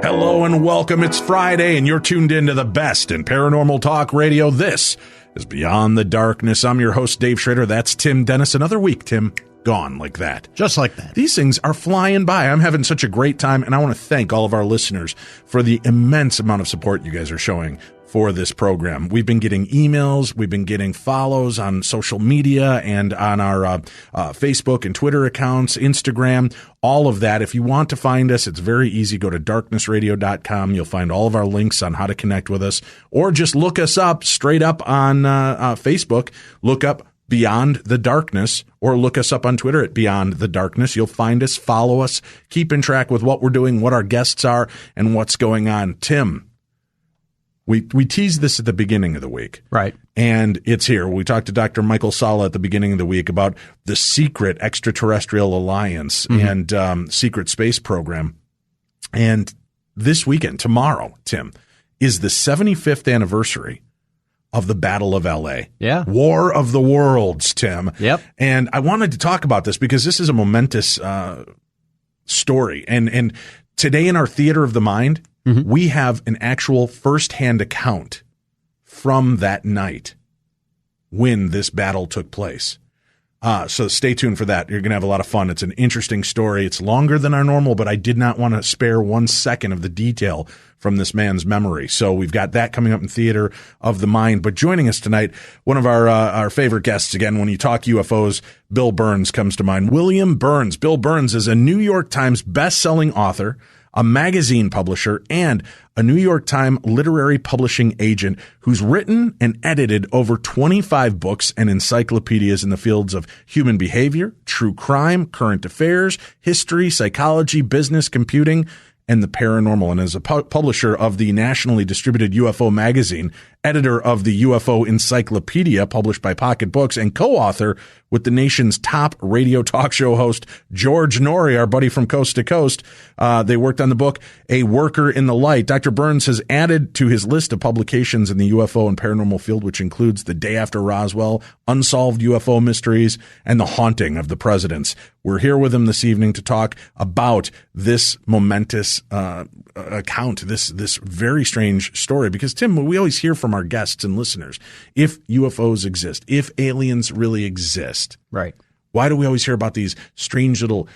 Hello and welcome. It's Friday and you're tuned into the best in paranormal talk radio. This is Beyond the Darkness. I'm your host, Dave Schrader. That's Tim Dennis. Another week, Tim, gone like that. Just like that. These things are flying by. I'm having such a great time, and I want to thank all of our listeners for the immense amount of support you guys are showing for this program. We've been getting emails, we've been getting follows on social media and on our Facebook and Twitter accounts, Instagram, all of that. If you want to find us, it's very easy. Go to darknessradio.com. You'll find all of our links on how to connect with us, or just look us up straight up on Facebook. Look up Beyond the Darkness, or look us up on Twitter at Beyond the Darkness. You'll find us, follow us, keep in track with what we're doing, what our guests are, and what's going on. Tim, we teased this at the beginning of the week. Right. And it's here. We talked to Dr. Michael Salla at the beginning of the week about the secret extraterrestrial alliance and secret space program. And this weekend, tomorrow, Tim, is the 75th anniversary of the Battle of L.A. Yeah. War of the Worlds, Tim. Yep. And I wanted to talk about this because this is a momentous story. And today in our Theater of the Mind, we have an actual firsthand account from that night when this battle took place. So stay tuned for that. You're going to have a lot of fun. It's an interesting story. It's longer than our normal, but I did not want to spare 1 second of the detail from this man's memory. So we've got that coming up in Theater of the Mind. But joining us tonight, one of our favorite guests, again, when you talk UFOs, Bill Birnes comes to mind. William Birnes. Bill Birnes is a New York Times best-selling author, a magazine publisher, and a New York Times literary publishing agent who's written and edited over 25 books and encyclopedias in the fields of human behavior, true crime, current affairs, history, psychology, business, computing, and the paranormal, and is a publisher of the nationally distributed UFO magazine, editor of the UFO Encyclopedia published by Pocket Books, and co-author with the nation's top radio talk show host, George Norrie, our buddy from Coast to Coast. They worked on the book, A Worker in the Light. Dr. Birnes has added to his list of publications in the UFO and paranormal field, which includes The Day After Roswell, Unsolved UFO Mysteries, and The Haunting of the Presidents. We're here with him this evening to talk about this momentous account, this very strange story. Because, Tim, we always hear from our guests and listeners, if UFOs exist, if aliens really exist, right? Why do we always hear about these strange little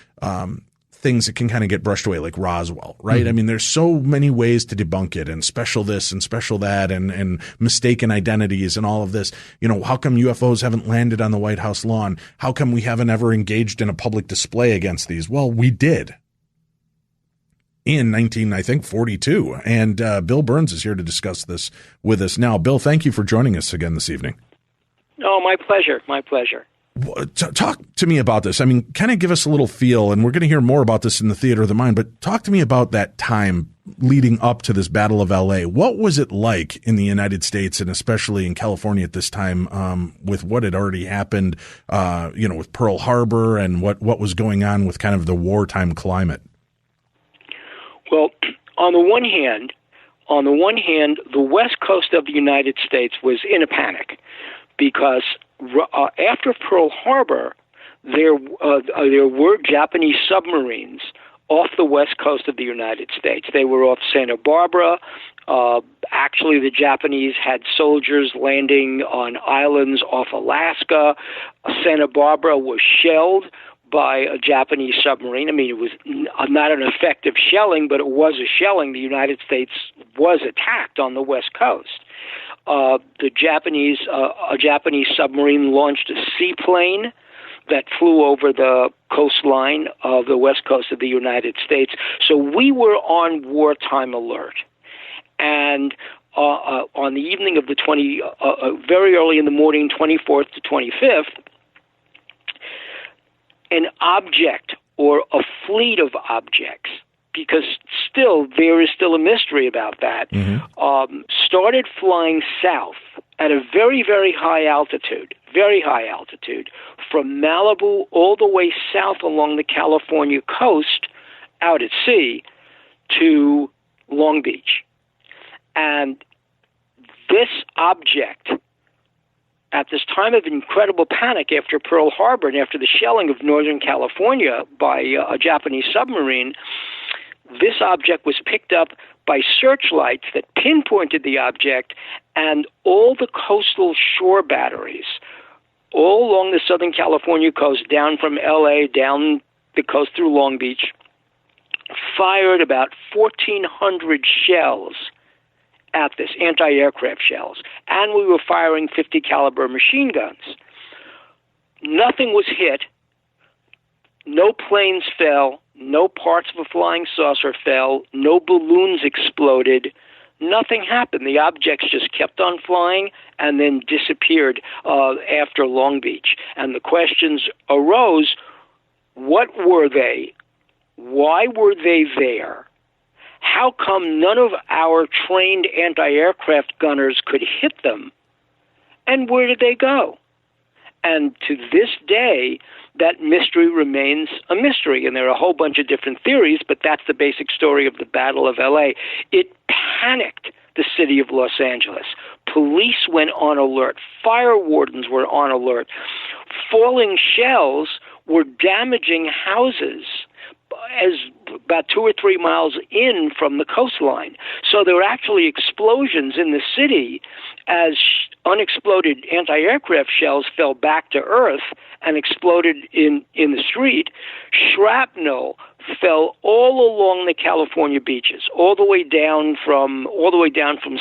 things that can kind of get brushed away, like Roswell, right? I mean, there's so many ways to debunk it, and special this and special that, and mistaken identities and all of this. You know, how come UFOs haven't landed on the White House lawn? How come we haven't ever engaged in a public display against these? Well, we did in 1942. And Bill Birnes is here to discuss this with us now. Bill, thank you for joining us again this evening. Oh, my pleasure. My pleasure. Talk to me about this. I mean, kind of give us a little feel, and we're going to hear more about this in the Theater of the Mind, but talk to me about that time leading up to this Battle of L.A. What was it like in the United States, and especially in California at this time, with what had already happened, with Pearl Harbor and what was going on with kind of the wartime climate? Well, on the one hand, the West Coast of the United States was in a panic because after Pearl Harbor, there were Japanese submarines off the west coast of the United States. They were off Santa Barbara. Actually, the Japanese had soldiers landing on islands off Alaska. Santa Barbara was shelled by a Japanese submarine. I mean, it was not an effective shelling, but it was a shelling. The United States was attacked on the west coast. A Japanese submarine launched a seaplane that flew over the coastline of the west coast of the United States. So we were on wartime alert. And on the evening of the very early in the morning, 24th to 25th, an object or a fleet of objects, because there is still a mystery about that. Started flying south at a very, very high altitude, from Malibu all the way south along the California coast, out at sea, to Long Beach. And this object, at this time of incredible panic after Pearl Harbor and after the shelling of Northern California by a Japanese submarine, this object was picked up by searchlights that pinpointed the object, and all the coastal shore batteries all along the Southern California coast, down from L.A., down the coast through Long Beach, fired about 1,400 shells at this, anti-aircraft shells, and we were firing .50 caliber machine guns. Nothing was hit. No planes fell. No parts of a flying saucer fell. No balloons exploded. Nothing happened. The objects just kept on flying and then disappeared after Long Beach. And the questions arose, what were they? Why were they there? How come none of our trained anti-aircraft gunners could hit them? And where did they go? And to this day, that mystery remains a mystery. And there are a whole bunch of different theories, but that's the basic story of the Battle of L.A. It panicked the city of Los Angeles. Police went on alert. Fire wardens were on alert. Falling shells were damaging houses as about 2 or 3 miles in from the coastline. So there were actually explosions in the city as unexploded anti-aircraft shells fell back to earth and exploded in the street. Shrapnel fell all along the California beaches, all the way down from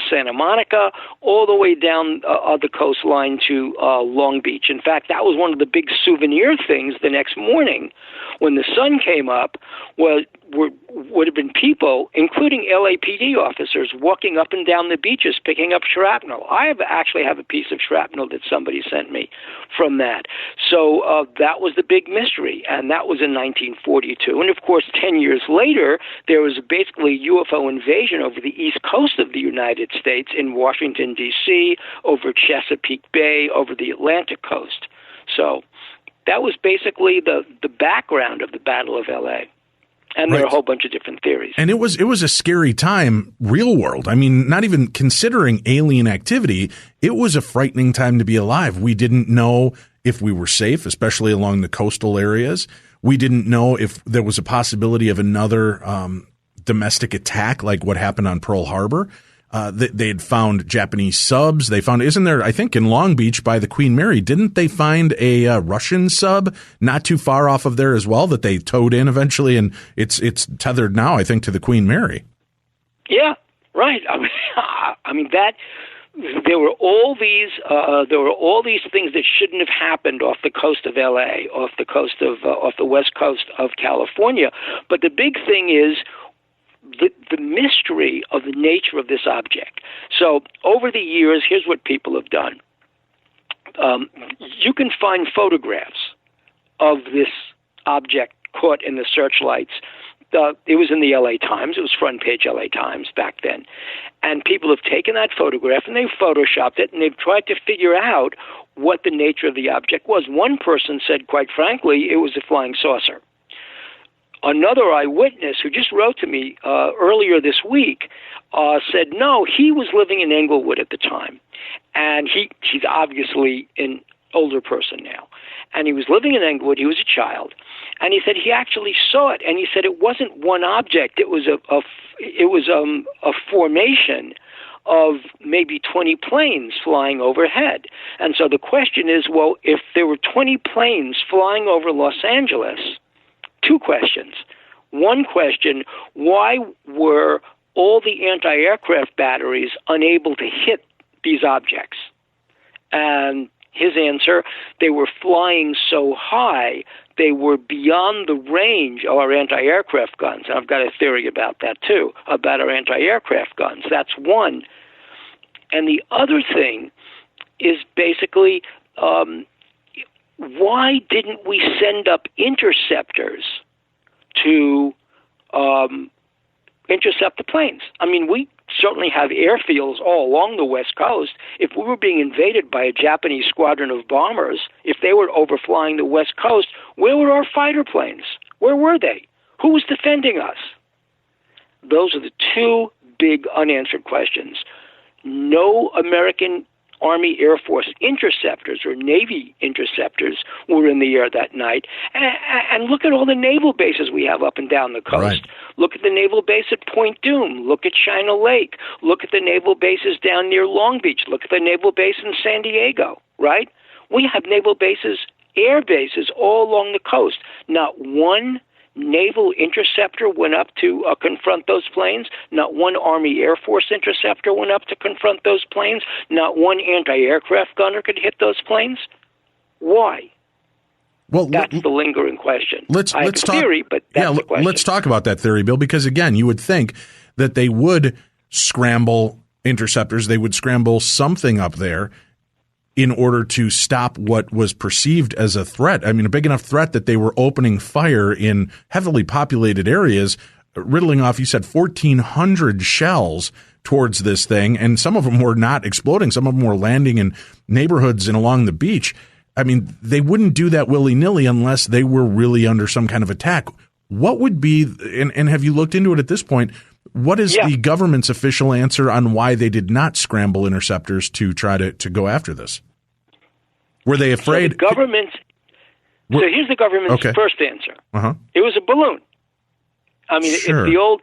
Santa Monica, all the way down the coastline to Long Beach. In fact, that was one of the big souvenir things the next morning when the sun came up. Would have been people, including LAPD officers, walking up and down the beaches picking up shrapnel. I actually have a piece of shrapnel that somebody sent me from that. So that was the big mystery, and that was in 1942. And of course, 10 years later, there was basically a UFO invasion over the east coast of the United States in Washington, D.C., over Chesapeake Bay, over the Atlantic coast. So that was basically the background of the Battle of L.A., and there are a whole bunch of different theories. And it was a scary time, real world. I mean, not even considering alien activity, it was a frightening time to be alive. We didn't know if we were safe, especially along the coastal areas. We didn't know if there was a possibility of another domestic attack like what happened on Pearl Harbor. They had found Japanese subs. They found, isn't there, I think in Long Beach by the Queen Mary, didn't they find a Russian sub not too far off of there as well that they towed in eventually? And it's tethered now, I think, to the Queen Mary. Yeah, right. I mean that there were all these things that shouldn't have happened off the coast of L.A., off the west coast of California. But the big thing is the mystery of the nature of this object. So over the years, here's what people have done. You can find photographs of this object caught in the searchlights. It was in the L.A. Times. It was front page L.A. Times back then. And people have taken that photograph and they've photoshopped it and they've tried to figure out what the nature of the object was. One person said, quite frankly, it was a flying saucer. Another eyewitness who just wrote to me earlier this week said, no, he was living in Englewood at the time. And he's obviously an older person now. And he was living in Englewood. He was a child. And he said he actually saw it. And he said it wasn't one object. It was a formation of maybe 20 planes flying overhead. And so the question is, well, if there were 20 planes flying over Los Angeles, two questions. One question, why were all the anti-aircraft batteries unable to hit these objects? And his answer, they were flying so high, they were beyond the range of our anti-aircraft guns. And I've got a theory about that, too, about our anti-aircraft guns. That's one. And the other thing is basically, why didn't we send up interceptors to intercept the planes. I mean, we certainly have airfields all along the West Coast. If we were being invaded by a Japanese squadron of bombers, if they were overflying the West Coast, where were our fighter planes? Where were they? Who was defending us? Those are the two big unanswered questions. No American Army Air Force interceptors or Navy interceptors were in the air that night. And look at all the naval bases we have up and down the coast. Right. Look at the naval base at Point Dume. Look at China Lake. Look at the naval bases down near Long Beach. Look at the naval base in San Diego, right? We have naval bases, air bases all along the coast. Not one naval interceptor went up to confront those planes. Not one Army Air Force interceptor went up to confront those planes. Not one anti-aircraft gunner could hit those planes. Why? Well, that's the lingering question. Let's have a talk, theory, but that's the question. Let's talk about that theory, Bill, because again, you would think that they would scramble interceptors. They would scramble something up there in order to stop what was perceived as a threat. I mean, a big enough threat that they were opening fire in heavily populated areas, riddling off, you said, 1,400 shells towards this thing, and some of them were not exploding. Some of them were landing in neighborhoods and along the beach. I mean, they wouldn't do that willy-nilly unless they were really under some kind of attack. What would be, and have you looked into it at this point, what is the government's official answer on why they did not scramble interceptors to try to go after this? Were they afraid? So here's the government's first answer. Uh-huh. It was a balloon. I mean, Sure. it's the old,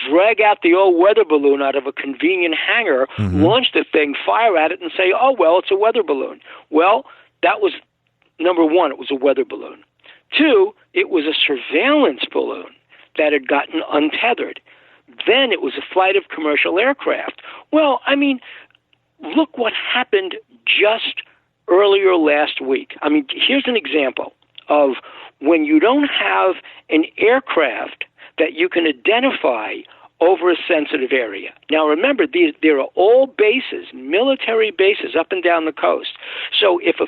drag out the old weather balloon out of a convenient hangar, launch the thing, fire at it, and say, oh, well, it's a weather balloon. Well, that was, number one, it was a weather balloon. Two, it was a surveillance balloon that had gotten untethered. Then it was a flight of commercial aircraft. Well, I mean, look what happened just earlier last week. I mean, here's an example of when you don't have an aircraft that you can identify over a sensitive area. Now, remember, there are all bases, military bases up and down the coast. So if a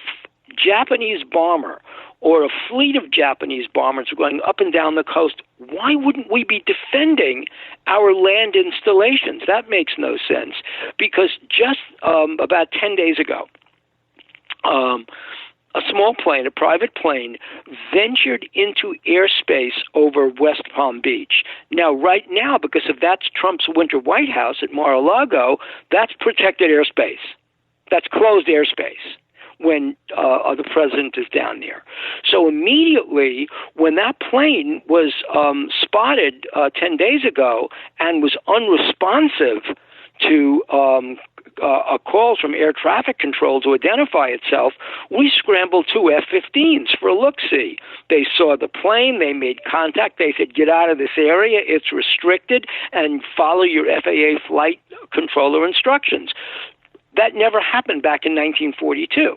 Japanese bomber or a fleet of Japanese bombers are going up and down the coast, why wouldn't we be defending our land installations? That makes no sense, because just about 10 days ago, a small plane, a private plane, ventured into airspace over West Palm Beach. Now, right now, because of that's Trump's winter White House at Mar-a-Lago, that's protected airspace. That's closed airspace when the president is down there. So immediately, when that plane was spotted 10 days ago and was unresponsive to calls from air traffic control to identify itself, we scrambled two F-15s for a look-see. They saw the plane, they made contact, they said, get out of this area, it's restricted, and follow your FAA flight controller instructions. That never happened back in 1942.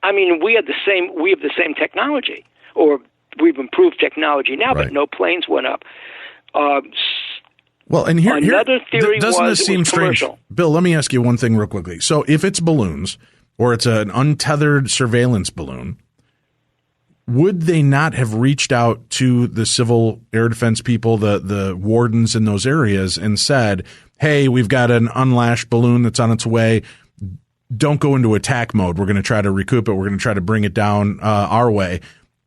I mean, we have the same technology, or we've improved technology now, right. But no planes went up. Well, and another theory doesn't was this seem strange? commercial. Bill, let me ask you one thing real quickly. So if it's balloons or it's an untethered surveillance balloon, would they not have reached out to the civil air defense people, the wardens in those areas, and said, hey, we've got an unlashed balloon that's on its way. Don't go into attack mode. We're going to try to recoup it. We're going to try to bring it down our way,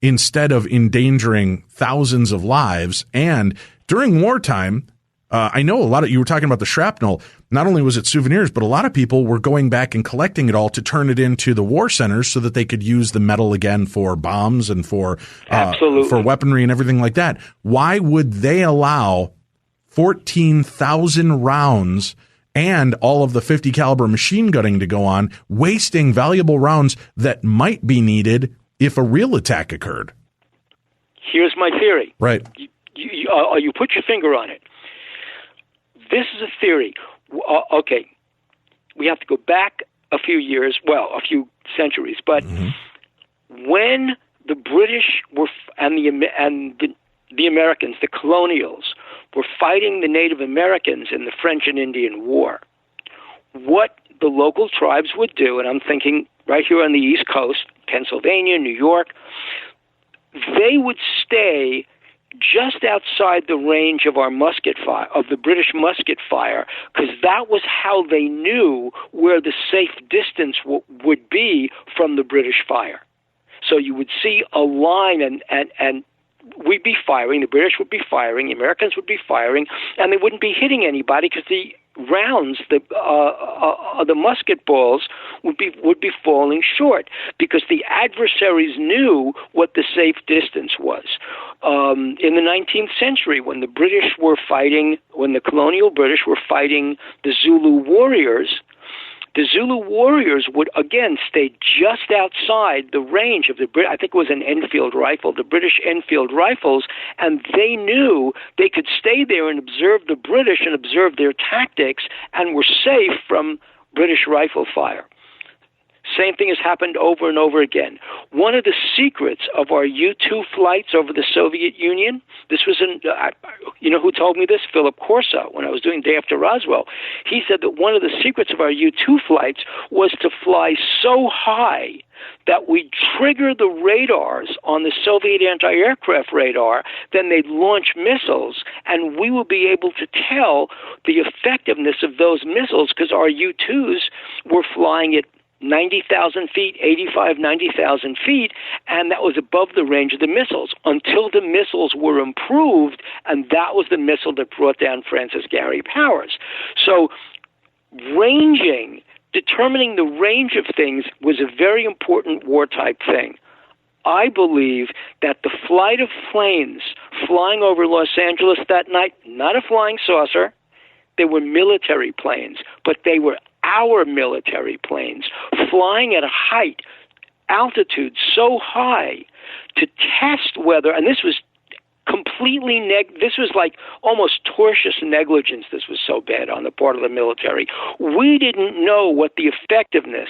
instead of endangering thousands of lives. And during wartime, I know you were talking about the shrapnel. Not only was it souvenirs, but a lot of people were going back and collecting it all to turn it into the war centers so that they could use the metal again for bombs and for weaponry and everything like that. Why would they allow 14,000 rounds and all of the 50 caliber machine gunning to go on, wasting valuable rounds that might be needed if a real attack occurred? Here's my theory. Right. You put your finger on it. This is a theory. Okay, we have to go back a few years, a few centuries. But when the British were and the Americans, the colonials, were fighting the Native Americans in the French and Indian War, what the local tribes would do, and I'm thinking right here on the East Coast, Pennsylvania, New York, they would stay just outside the range of our musket fire, of the British musket fire, because that was how they knew where the safe distance would be from the British fire. So you would see a line, and we'd be firing, the British would be firing, the Americans would be firing, and they wouldn't be hitting anybody because the rounds, the musket balls would be falling short because the adversaries knew what the safe distance was. In the 19th century, when the British were fighting, when the colonial British were fighting the Zulu warriors would, again, stay just outside the range of the I think it was an Enfield rifle, the British Enfield rifles, and they knew they could stay there and observe the British and observe their tactics and were safe from British rifle fire. Same thing has happened over and over again. One of the secrets of our U-2 flights over the Soviet Union, this was you know who told me this? Philip Corso, when I was doing Day After Roswell. He said that one of the secrets of our U-2 flights was to fly so high that we trigger the radars on the Soviet anti-aircraft radar, then they'd launch missiles, and we will be able to tell the effectiveness of those missiles because our U-2s were flying at 90,000 feet, 85, 90,000 feet, and that was above the range of the missiles until the missiles were improved, and that was the missile that brought down Francis Gary Powers. So determining the range of things was a very important war-type thing. I believe that the flight of planes flying over Los Angeles that night, not a flying saucer, they were military planes, but they were our military planes flying at a height, altitude so high to test whether, and this was completely this was like almost tortious negligence. This was so bad on the part of the military. We didn't know what the effectiveness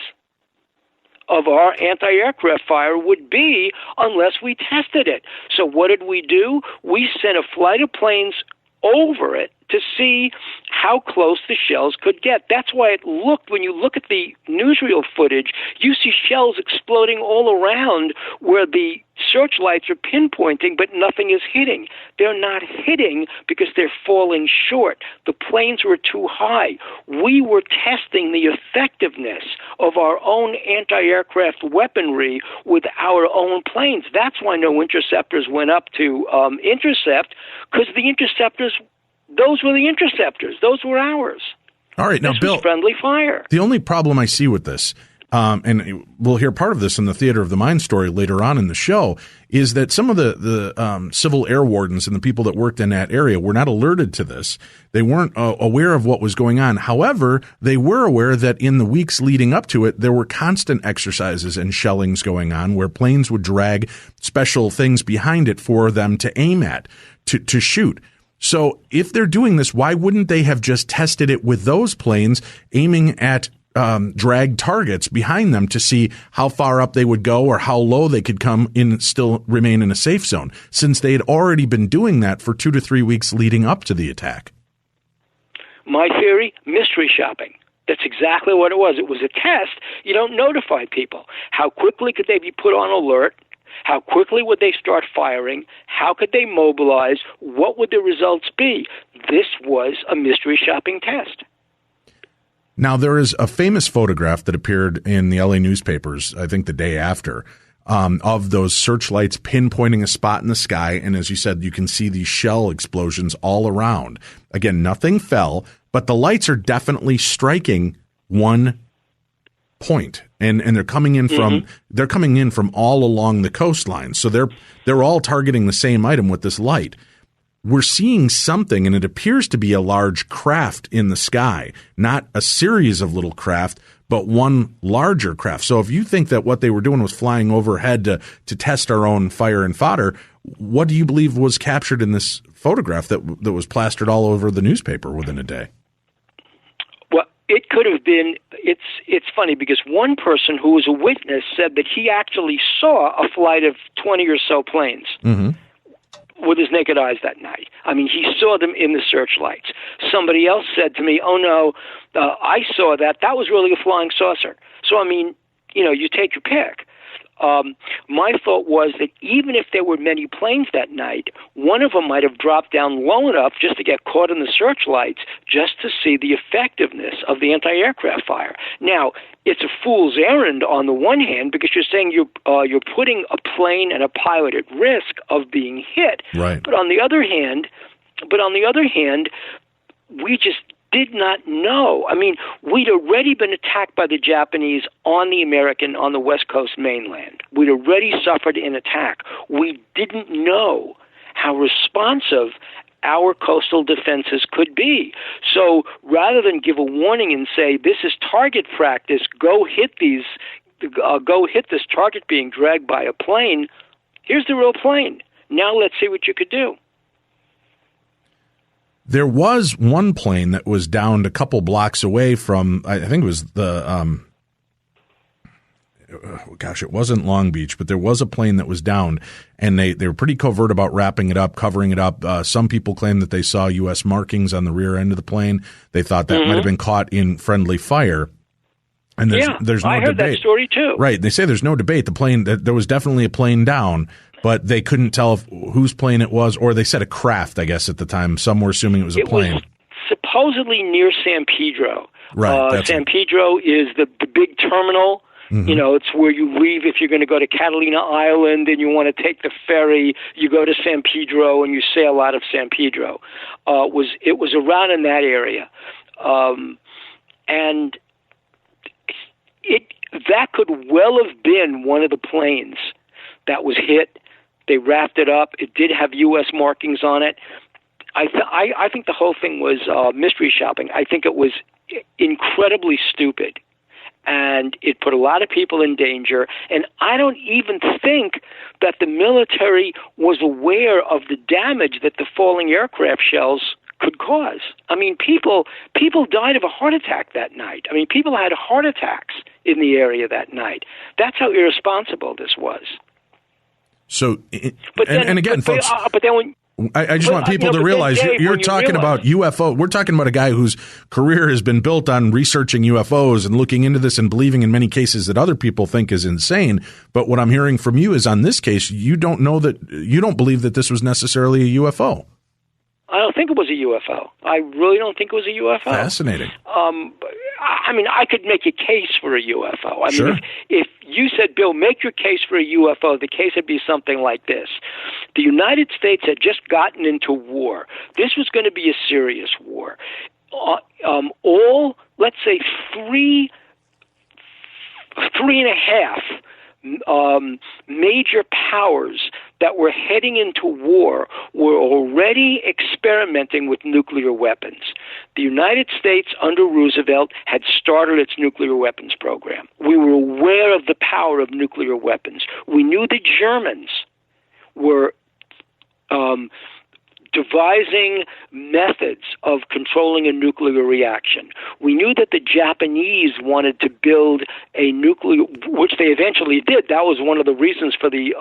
of our anti-aircraft fire would be unless we tested it. So what did we do? We sent a flight of planes over it to see how close the shells could get. That's why it looked, when you look at the newsreel footage, you see shells exploding all around where the searchlights are pinpointing, but nothing is hitting. They're not hitting because they're falling short. The planes were too high. We were testing the effectiveness of our own anti-aircraft weaponry with our own planes. That's why no interceptors went up to intercept, because the interceptors, those were the interceptors. Those were ours. All right. Now, Bill, friendly fire. The only problem I see with this, and we'll hear part of this in the Theater of the Mind story later on in the show, is that some of the civil air wardens and the people that worked in that area were not alerted to this. They weren't aware of what was going on. However, they were aware that in the weeks leading up to it, there were constant exercises and shellings going on where planes would drag special things behind it for them to aim at, to shoot. So if they're doing this, why wouldn't they have just tested it with those planes aiming at drag targets behind them to see how far up they would go or how low they could come in, still remain in a safe zone, since they had already been doing that for 2 to 3 weeks leading up to the attack? My theory, mystery shopping. That's exactly what it was. It was a test. You don't notify people. How quickly could they be put on alert? How quickly would they start firing? How could they mobilize? What would the results be? This was a mystery shopping test. Now, there is a famous photograph that appeared in the LA newspapers, I think the day after, of those searchlights pinpointing a spot in the sky. And as you said, you can see these shell explosions all around. Again, nothing fell, but the lights are definitely striking one point, and they're coming in from all along the coastline. So they're all targeting the same item with this light. We're seeing something, and it appears to be a large craft in the sky, not a series of little craft, but one larger craft. So if you think that what they were doing was flying overhead to test our own fire and fodder, what do you believe was captured in this photograph that was plastered all over the newspaper within a day? It could have been, it's funny because one person who was a witness said that he actually saw a flight of 20 or so planes with his naked eyes that night. I mean, he saw them in the searchlights. Somebody else said to me, oh no, I saw that. That was really a flying saucer. So, I mean, you take your pick. My thought was that even if there were many planes that night, one of them might have dropped down low enough just to get caught in the searchlights, just to see the effectiveness of the anti-aircraft fire. Now, it's a fool's errand on the one hand, because you're saying you're putting a plane and a pilot at risk of being hit. Right. But on the other hand, we just did not know. I mean, we'd already been attacked by the Japanese on the West Coast mainland. We'd already suffered an attack. We didn't know how responsive our coastal defenses could be. So rather than give a warning and say, this is target practice, go hit this target being dragged by a plane, here's the real plane. Now let's see what you could do. There was one plane that was downed a couple blocks away from, I think it was it wasn't Long Beach, but there was a plane that was downed, and they were pretty covert about wrapping it up, covering it up. Some people claim that they saw U.S. markings on the rear end of the plane. They thought that might have been caught in friendly fire. And there's no debate. I heard that story too. Right. They say there's no debate. There was definitely a plane down, but they couldn't tell whose plane it was, or they said a craft, I guess, at the time. Some were assuming it was a plane. Was supposedly near San Pedro. Right. San Pedro is the big terminal. Mm-hmm. You know, it's where you leave if you're going to go to Catalina Island and you want to take the ferry. You go to San Pedro and you sail out of San Pedro. It was around in that area, and that could well have been one of the planes that was hit. They wrapped it up. It did have U.S. markings on it. I think the whole thing was mystery shopping. I think it was incredibly stupid, and it put a lot of people in danger. And I don't even think that the military was aware of the damage that the falling aircraft shells could cause. I mean, people died of a heart attack that night. I mean, people had heart attacks in the area that night. That's how irresponsible this was. So, folks, but then when I just want people to realize you're talking about UFO. We're talking about a guy whose career has been built on researching UFOs and looking into this and believing in many cases that other people think is insane. But what I'm hearing from you is, on this case, you don't believe that this was necessarily a UFO. I don't think it was a UFO. I really don't think it was a UFO. Fascinating. I mean, I could make a case for a UFO. I Sure. mean, if you said, Bill, make your case for a UFO, the case would be something like this. The United States had just gotten into war. This was going to be a serious war. All, let's say, three and a half major powers that were heading into war were already experimenting with nuclear weapons. The United States, under Roosevelt, had started its nuclear weapons program. We were aware of the power of nuclear weapons. We knew the Germans were devising methods of controlling a nuclear reaction. We knew that the Japanese wanted to build a nuclear, which they eventually did. That was one of the reasons for the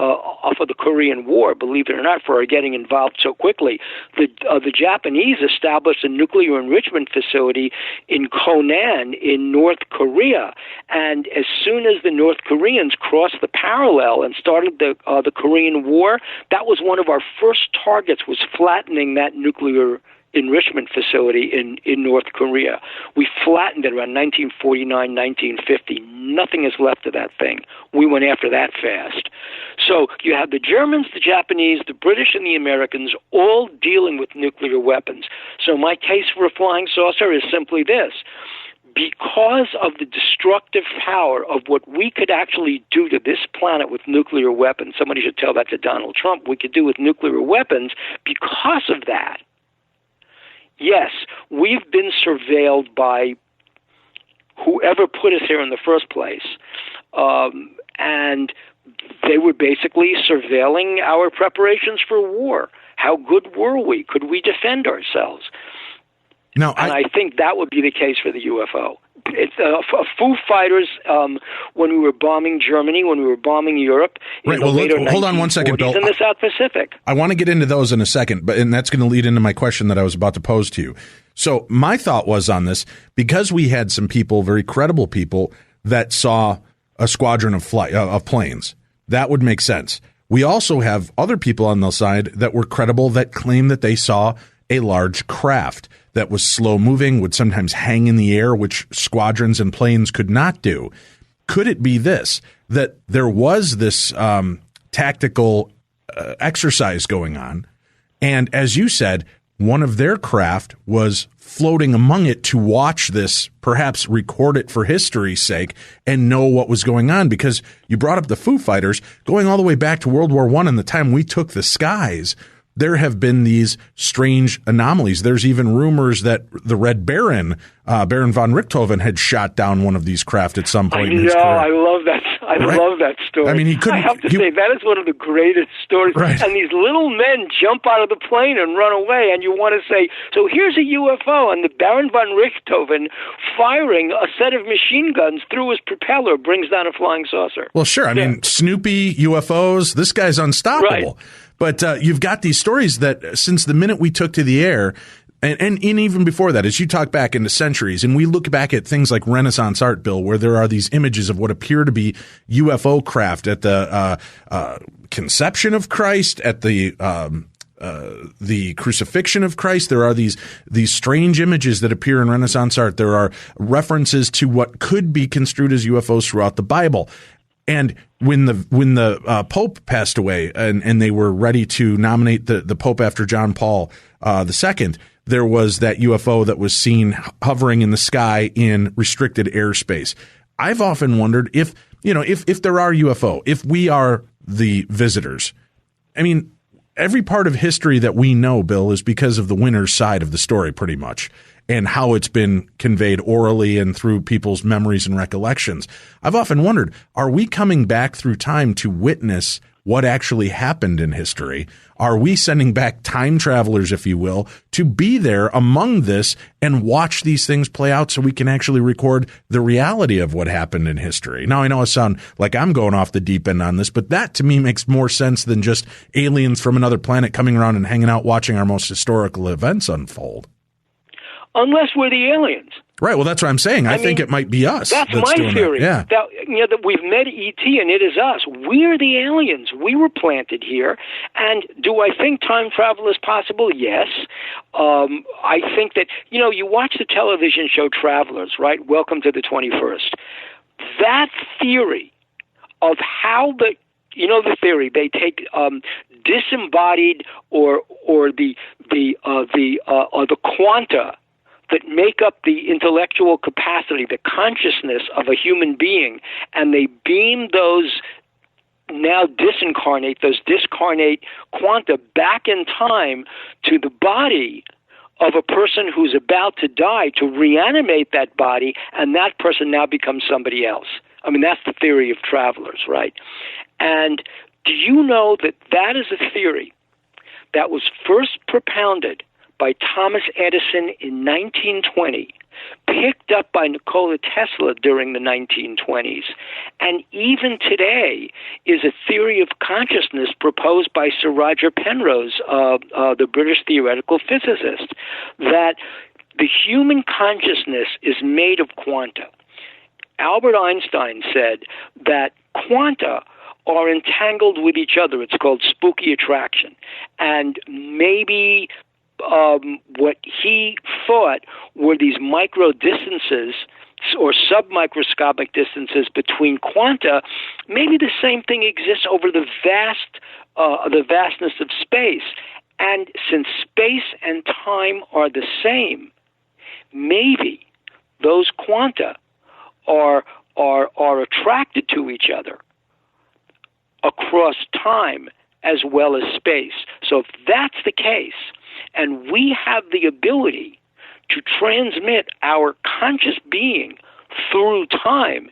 Korean War, believe it or not, for getting involved so quickly. The Japanese established a nuclear enrichment facility in Konan in North Korea, and as soon as the North Koreans crossed the parallel and started the Korean War, that was one of our first targets, was flattening that nuclear enrichment facility in North Korea. We flattened it around 1949, 1950. Nothing is left of that thing. We went after that fast. So you have the Germans, the Japanese, the British, and the Americans all dealing with nuclear weapons. So my case for a flying saucer is simply this. Because of the destructive power of what we could actually do to this planet with nuclear weapons, somebody should tell that to Donald Trump, we could do with nuclear weapons, because of that, yes, we've been surveilled by whoever put us here in the first place, and they were basically surveilling our preparations for war. How good were we? Could we defend ourselves? Now, I think that would be the case for the UFO. It's Foo Fighters, when we were bombing Germany, when we were bombing Europe, right, well, hold on one second, Bill. In the South Pacific. I want to get into those in a second, and that's going to lead into my question that I was about to pose to you. So my thought was on this, because we had some people, very credible people, that saw a squadron of planes. that would make sense. We also have other people on the side that were credible that claim that they saw a large craft that was slow moving, would sometimes hang in the air, which squadrons and planes could not do. Could it be this, that there was this tactical exercise going on, and as you said, one of their craft was floating among it to watch this, perhaps record it for history's sake, and know what was going on? Because you brought up the Foo Fighters, going all the way back to World War I and the time we took the skies. There have been these strange anomalies. There's even rumors that the Red Baron, Baron von Richthofen, had shot down one of these craft at some point in his career. I love that. I love that story. I mean, I have to say, that is one of the greatest stories. Right. And these little men jump out of the plane and run away, and you want to say, so here's a UFO, and the Baron von Richthofen firing a set of machine guns through his propeller brings down a flying saucer. Well, sure. I mean, Snoopy, UFOs, this guy's unstoppable. Right. But you've got these stories that since the minute we took to the air, and even before that, as you talk back into centuries, and we look back at things like Renaissance art, Bill, where there are these images of what appear to be UFO craft at the conception of Christ, at the crucifixion of Christ. There are these strange images that appear in Renaissance art. There are references to what could be construed as UFOs throughout the Bible. And when the Pope passed away and they were ready to nominate the Pope after John Paul II, there was that UFO that was seen hovering in the sky in restricted airspace. I've often wondered if there are UFO, if we are the visitors. I mean, every part of history that we know, Bill, is because of the winner's side of the story, pretty much, and how it's been conveyed orally and through people's memories and recollections. I've often wondered, are we coming back through time to witness what actually happened in history? Are we sending back time travelers, if you will, to be there among this and watch these things play out so we can actually record the reality of what happened in history? Now, I know I sound like I'm going off the deep end on this, but that to me makes more sense than just aliens from another planet coming around and hanging out watching our most historical events unfold. Unless we're the aliens. Right. Well, that's what I'm saying. I think it might be us. That's my theory. That. Yeah. That we've met ET and it is us. We're the aliens. We were planted here. And do I think time travel is possible? Yes. I think that, you watch the television show Travelers, right? Welcome to the 21st. That theory of how the theory, they take disembodied or the quanta that make up the intellectual capacity, the consciousness of a human being, and they beam those discarnate quanta back in time to the body of a person who's about to die, to reanimate that body, and that person now becomes somebody else. I mean, that's the theory of Travelers, right? And do you know that is a theory that was first propounded by Thomas Edison in 1920, picked up by Nikola Tesla during the 1920s, and even today is a theory of consciousness proposed by Sir Roger Penrose, the British theoretical physicist, that the human consciousness is made of quanta. Albert Einstein said that quanta are entangled with each other. It's called spooky attraction. And maybe what he thought were these micro distances or submicroscopic distances between quanta. Maybe the same thing exists over the vastness of space. And since space and time are the same, maybe those quanta are attracted to each other across time as well as space. So if that's the case, and we have the ability to transmit our conscious being through time,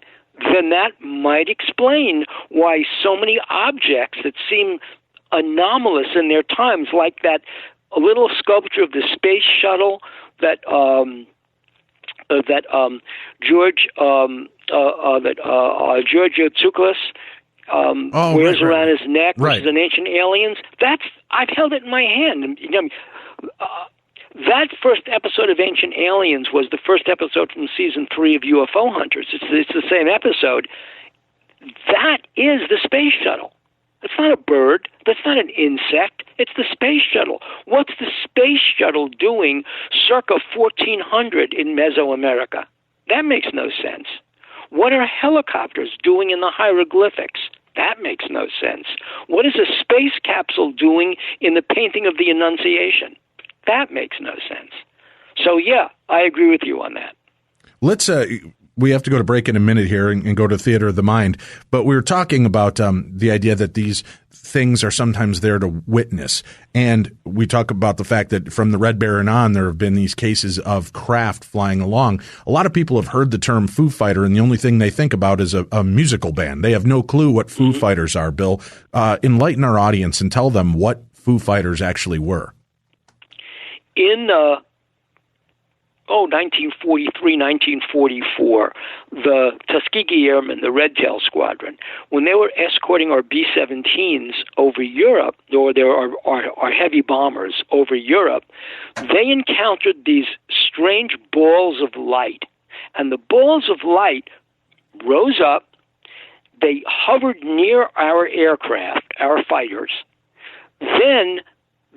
then that might explain why so many objects that seem anomalous in their times, like that little sculpture of the space shuttle that Georgios Tsoukalos wears around his neck, which is an ancient aliens. I've held it in my hand. That first episode of Ancient Aliens was the first episode from season 3 of UFO Hunters. It's the same episode. That is the space shuttle. It's not a bird. That's not an insect. It's the space shuttle. What's the space shuttle doing circa 1400 in Mesoamerica? That makes no sense. What are helicopters doing in the hieroglyphics? That makes no sense. What is a space capsule doing in the painting of the Annunciation? That makes no sense. So, yeah, I agree with you on that. Let's we have to go to break in a minute here and go to Theater of the Mind. But we were talking about the idea that these things are sometimes there to witness. And we talk about the fact that from the Red Baron on, there have been these cases of craft flying along. A lot of people have heard the term Foo Fighter, and the only thing they think about is a musical band. They have no clue what Foo Fighters are. Bill, enlighten our audience and tell them what Foo Fighters actually were. In 1943, 1944, the Tuskegee Airmen, the Red Tail Squadron, when they were escorting our B-17s over Europe, or our heavy bombers over Europe, they encountered these strange balls of light. And the balls of light rose up, they hovered near our aircraft, our fighters, then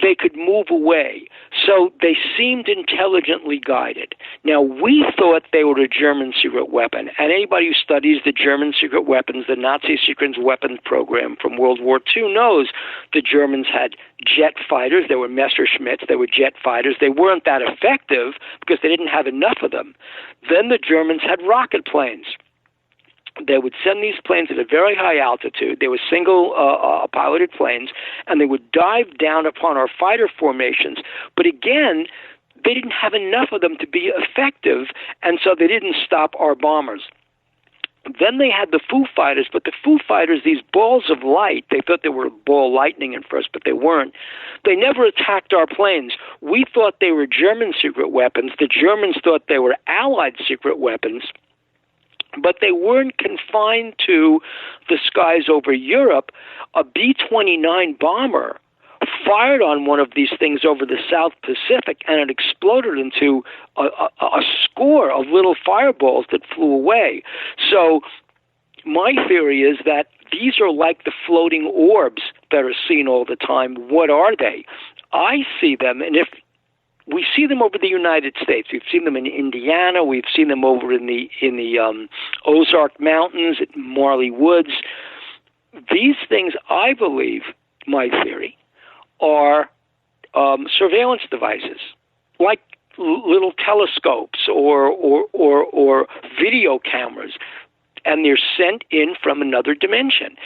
they could move away. So they seemed intelligently guided. Now, we thought they were a German secret weapon, and anybody who studies the German secret weapons, the Nazi secret weapons program from World War II knows the Germans had jet fighters. They were Messerschmitts. They were jet fighters. They weren't that effective because they didn't have enough of them. Then the Germans had rocket planes. They would send these planes at a very high altitude. They were single piloted planes, and they would dive down upon our fighter formations. But again, they didn't have enough of them to be effective, and so they didn't stop our bombers. Then they had the Foo Fighters, but the Foo Fighters, these balls of light, they thought they were ball lightning at first, but they weren't. They never attacked our planes. We thought they were German secret weapons. The Germans thought they were Allied secret weapons. But they weren't confined to the skies over Europe. A B-29 bomber fired on one of these things over the South Pacific, and it exploded into a score of little fireballs that flew away. So my theory is that these are like the floating orbs that are seen all the time. What are they? I see them, and if we see them over the United States. We've seen them in Indiana. We've seen them over in the Ozark Mountains, at Marley Woods. These things, I believe, my theory, are surveillance devices, like little telescopes or video cameras, and they're sent in from another dimension.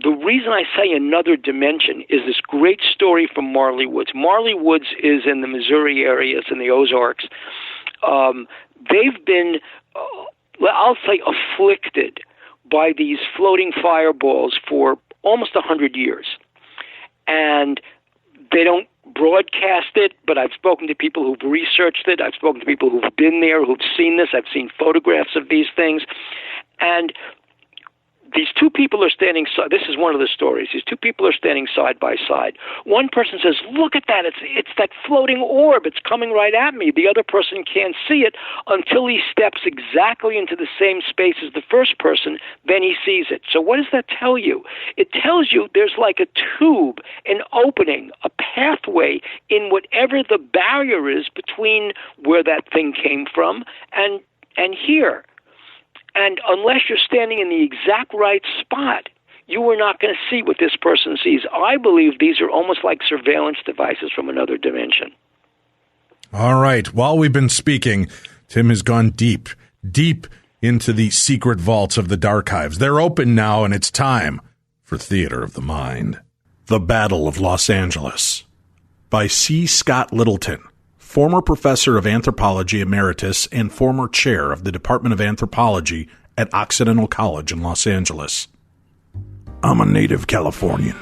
The reason I say another dimension is this great story from Marley Woods. Marley Woods is in the Missouri area, it's in the Ozarks. They've been, I'll say, afflicted by these floating fireballs for almost 100 years. And they don't broadcast it, but I've spoken to people who've researched it. I've spoken to people who've been there, who've seen this. I've seen photographs of these things. And these two people are standing – this is one of the stories. These two people are standing side by side. One person says, look at that. It's that floating orb. It's coming right at me. The other person can't see it until he steps exactly into the same space as the first person. Then he sees it. So what does that tell you? It tells you there's like a tube, an opening, a pathway in whatever the barrier is between where that thing came from and here. And unless you're standing in the exact right spot, you are not going to see what this person sees. I believe these are almost like surveillance devices from another dimension. All right. While we've been speaking, Tim has gone deep into the secret vaults of the Darkhives. They're open now, and it's time for Theater of the Mind. The Battle of Los Angeles by C. Scott Littleton, former professor of anthropology emeritus and former chair of the Department of Anthropology at Occidental College in Los Angeles. I'm a native Californian.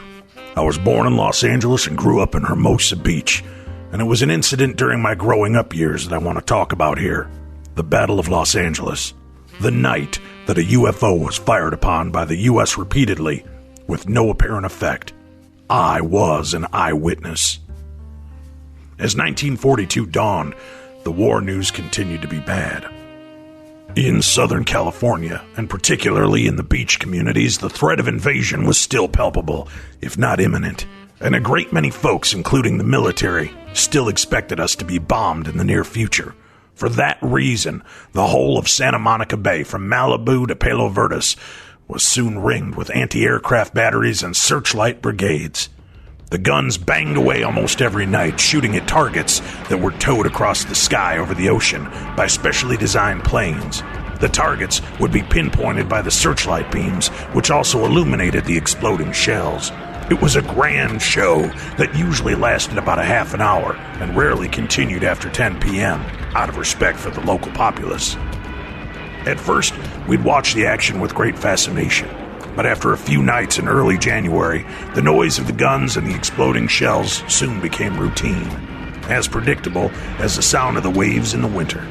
I was born in Los Angeles and grew up in Hermosa Beach, and it was an incident during my growing up years that I want to talk about here. The Battle of Los Angeles. The night that a UFO was fired upon by the U.S. repeatedly, with no apparent effect. I was an eyewitness. As 1942 dawned, the war news continued to be bad. In Southern California, and particularly in the beach communities, the threat of invasion was still palpable, if not imminent. And a great many folks, including the military, still expected us to be bombed in the near future. For that reason, the whole of Santa Monica Bay, from Malibu to Palo Verdes, was soon ringed with anti-aircraft batteries and searchlight brigades. The guns banged away almost every night, shooting at targets that were towed across the sky over the ocean by specially designed planes. The targets would be pinpointed by the searchlight beams, which also illuminated the exploding shells. It was a grand show that usually lasted about a half an hour and rarely continued after 10 p.m., out of respect for the local populace. At first, we'd watch the action with great fascination. But after a few nights in early January, the noise of the guns and the exploding shells soon became routine, as predictable as the sound of the waves in the winter.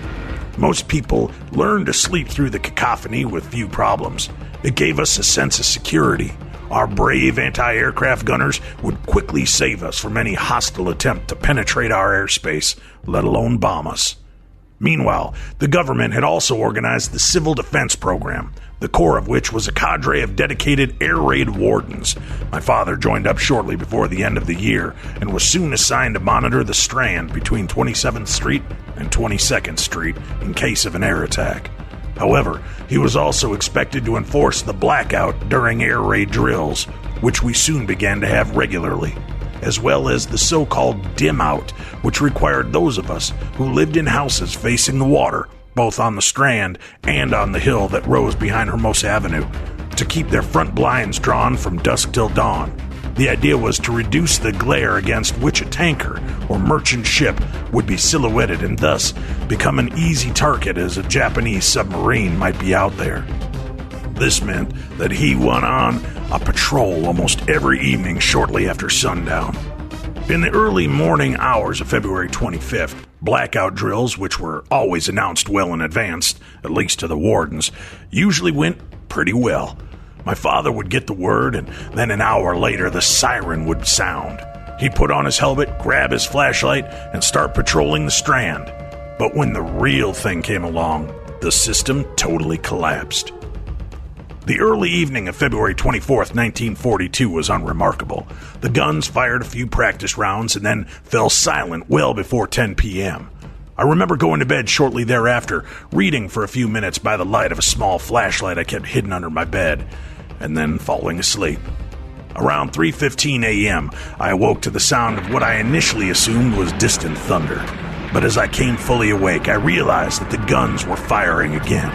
Most people learned to sleep through the cacophony with few problems. It gave us a sense of security. Our brave anti-aircraft gunners would quickly save us from any hostile attempt to penetrate our airspace, let alone bomb us. Meanwhile, the government had also organized the Civil Defense Program, the core of which was a cadre of dedicated air raid wardens. My father joined up shortly before the end of the year and was soon assigned to monitor the Strand between 27th Street and 22nd Street in case of an air attack. However, he was also expected to enforce the blackout during air raid drills, which we soon began to have regularly, as well as the so-called dim out, which required those of us who lived in houses facing the water, both on the Strand and on the hill that rose behind Hermosa Avenue, to keep their front blinds drawn from dusk till dawn. The idea was to reduce the glare against which a tanker or merchant ship would be silhouetted and thus become an easy target as a Japanese submarine might be out there. This meant that he went on a patrol almost every evening shortly after sundown. In the early morning hours of February 25th, blackout drills, which were always announced well in advance, at least to the wardens, usually went pretty well. My father would get the word, and then an hour later the siren would sound. He'd put on his helmet, grab his flashlight, and start patrolling the Strand. But when the real thing came along, the system totally collapsed. The early evening of February 24th, 1942 was unremarkable. The guns fired a few practice rounds and then fell silent well before 10 p.m. I remember going to bed shortly thereafter, reading for a few minutes by the light of a small flashlight I kept hidden under my bed, and then falling asleep. Around 3:15 a.m., I awoke to the sound of what I initially assumed was distant thunder. But as I came fully awake, I realized that the guns were firing again.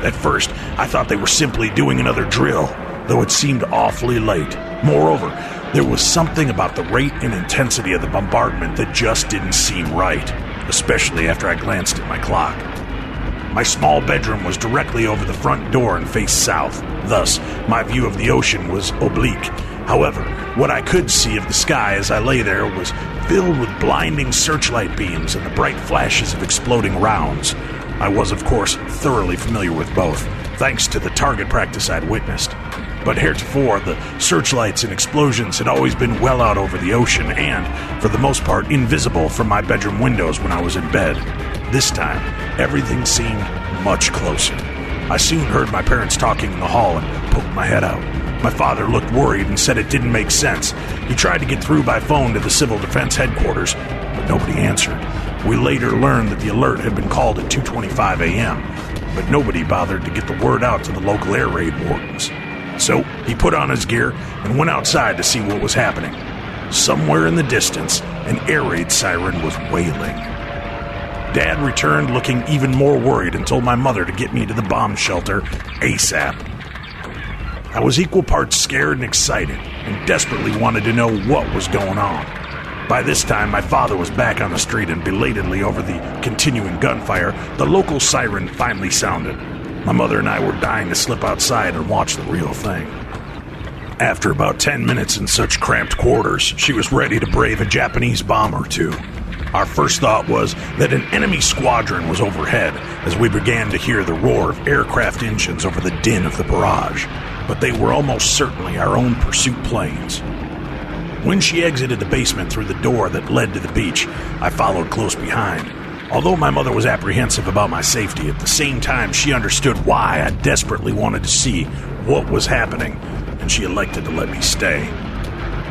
At first, I thought they were simply doing another drill, though it seemed awfully late. Moreover, there was something about the rate and intensity of the bombardment that just didn't seem right, especially after I glanced at my clock. My small bedroom was directly over the front door and faced south. Thus, my view of the ocean was oblique. However, what I could see of the sky as I lay there was filled with blinding searchlight beams and the bright flashes of exploding rounds. I was, of course, thoroughly familiar with both, thanks to the target practice I'd witnessed. But heretofore, the searchlights and explosions had always been well out over the ocean and, for the most part, invisible from my bedroom windows when I was in bed. This time, everything seemed much closer. I soon heard my parents talking in the hall and poked my head out. My father looked worried and said it didn't make sense. He tried to get through by phone to the Civil Defense headquarters, but nobody answered. We later learned that the alert had been called at 2:25 a.m., but nobody bothered to get the word out to the local air raid wardens. So he put on his gear and went outside to see what was happening. Somewhere in the distance, an air raid siren was wailing. Dad returned looking even more worried and told my mother to get me to the bomb shelter ASAP. I was equal parts scared and excited and desperately wanted to know what was going on. By this time, my father was back on the street and belatedly over the continuing gunfire, the local siren finally sounded. My mother and I were dying to slip outside and watch the real thing. After about 10 minutes in such cramped quarters, she was ready to brave a Japanese bomb or two. Our first thought was that an enemy squadron was overhead as we began to hear the roar of aircraft engines over the din of the barrage, but they were almost certainly our own pursuit planes. When she exited the basement through the door that led to the beach, I followed close behind. Although my mother was apprehensive about my safety, at the same time she understood why I desperately wanted to see what was happening, and she elected to let me stay.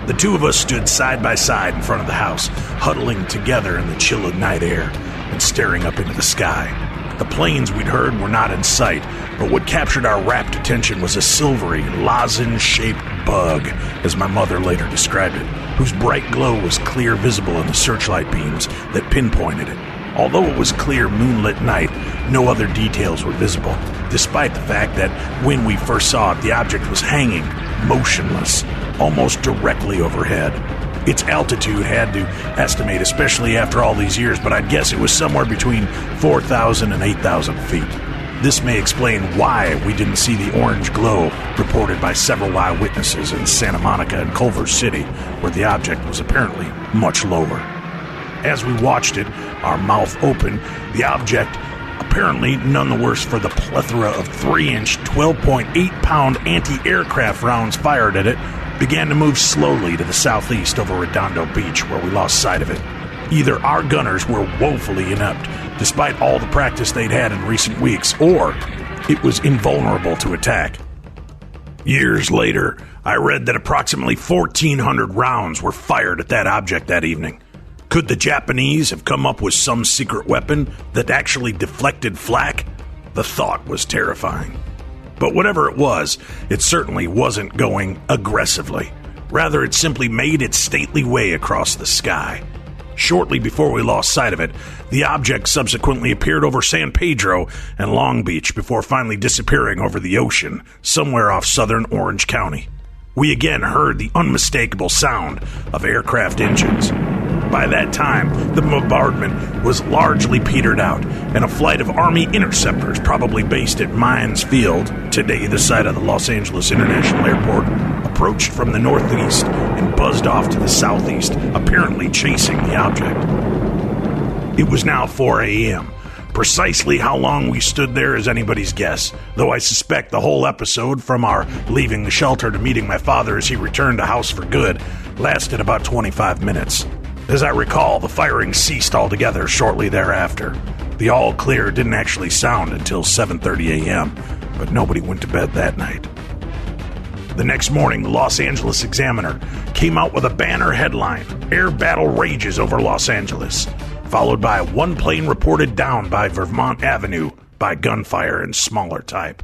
The two of us stood side by side in front of the house, huddling together in the chill of night air and staring up into the sky. The planes we'd heard were not in sight, but what captured our rapt attention was a silvery, lozenge-shaped bug, as my mother later described it, whose bright glow was clear visible in the searchlight beams that pinpointed it. Although it was clear moonlit night, no other details were visible, despite the fact that when we first saw it, the object was hanging, motionless, almost directly overhead. Its altitude had to estimate, especially after all these years, but I'd guess it was somewhere between 4,000 and 8,000 feet. This may explain why we didn't see the orange glow reported by several eyewitnesses in Santa Monica and Culver City, where the object was apparently much lower. As we watched it, our mouth open, the object, apparently none the worse for the plethora of 3-inch, 12.8-pound anti-aircraft rounds fired at it, began to move slowly to the southeast over Redondo Beach, where we lost sight of it. Either our gunners were woefully inept, despite all the practice they'd had in recent weeks, or it was invulnerable to attack. Years later, I read that approximately 1,400 rounds were fired at that object that evening. Could the Japanese have come up with some secret weapon that actually deflected flak? The thought was terrifying. But whatever it was, it certainly wasn't going aggressively. Rather, it simply made its stately way across the sky. Shortly before we lost sight of it, the object subsequently appeared over San Pedro and Long Beach before finally disappearing over the ocean, somewhere off southern Orange County. We again heard the unmistakable sound of aircraft engines. By that time, the bombardment was largely petered out, and a flight of Army interceptors, probably based at Mines Field, today the site of the Los Angeles International Airport, approached from the northeast and buzzed off to the southeast, apparently chasing the object. It was now 4 a.m. Precisely how long we stood there is anybody's guess, though I suspect the whole episode, from our leaving the shelter to meeting my father as he returned to house for good, lasted about 25 minutes. As I recall, the firing ceased altogether shortly thereafter. The all clear didn't actually sound until 7:30 a.m., but nobody went to bed that night. The next morning, the Los Angeles Examiner came out with a banner headline, "Air Battle Rages Over Los Angeles," followed by one plane reported down by Vermont Avenue by gunfire in smaller type.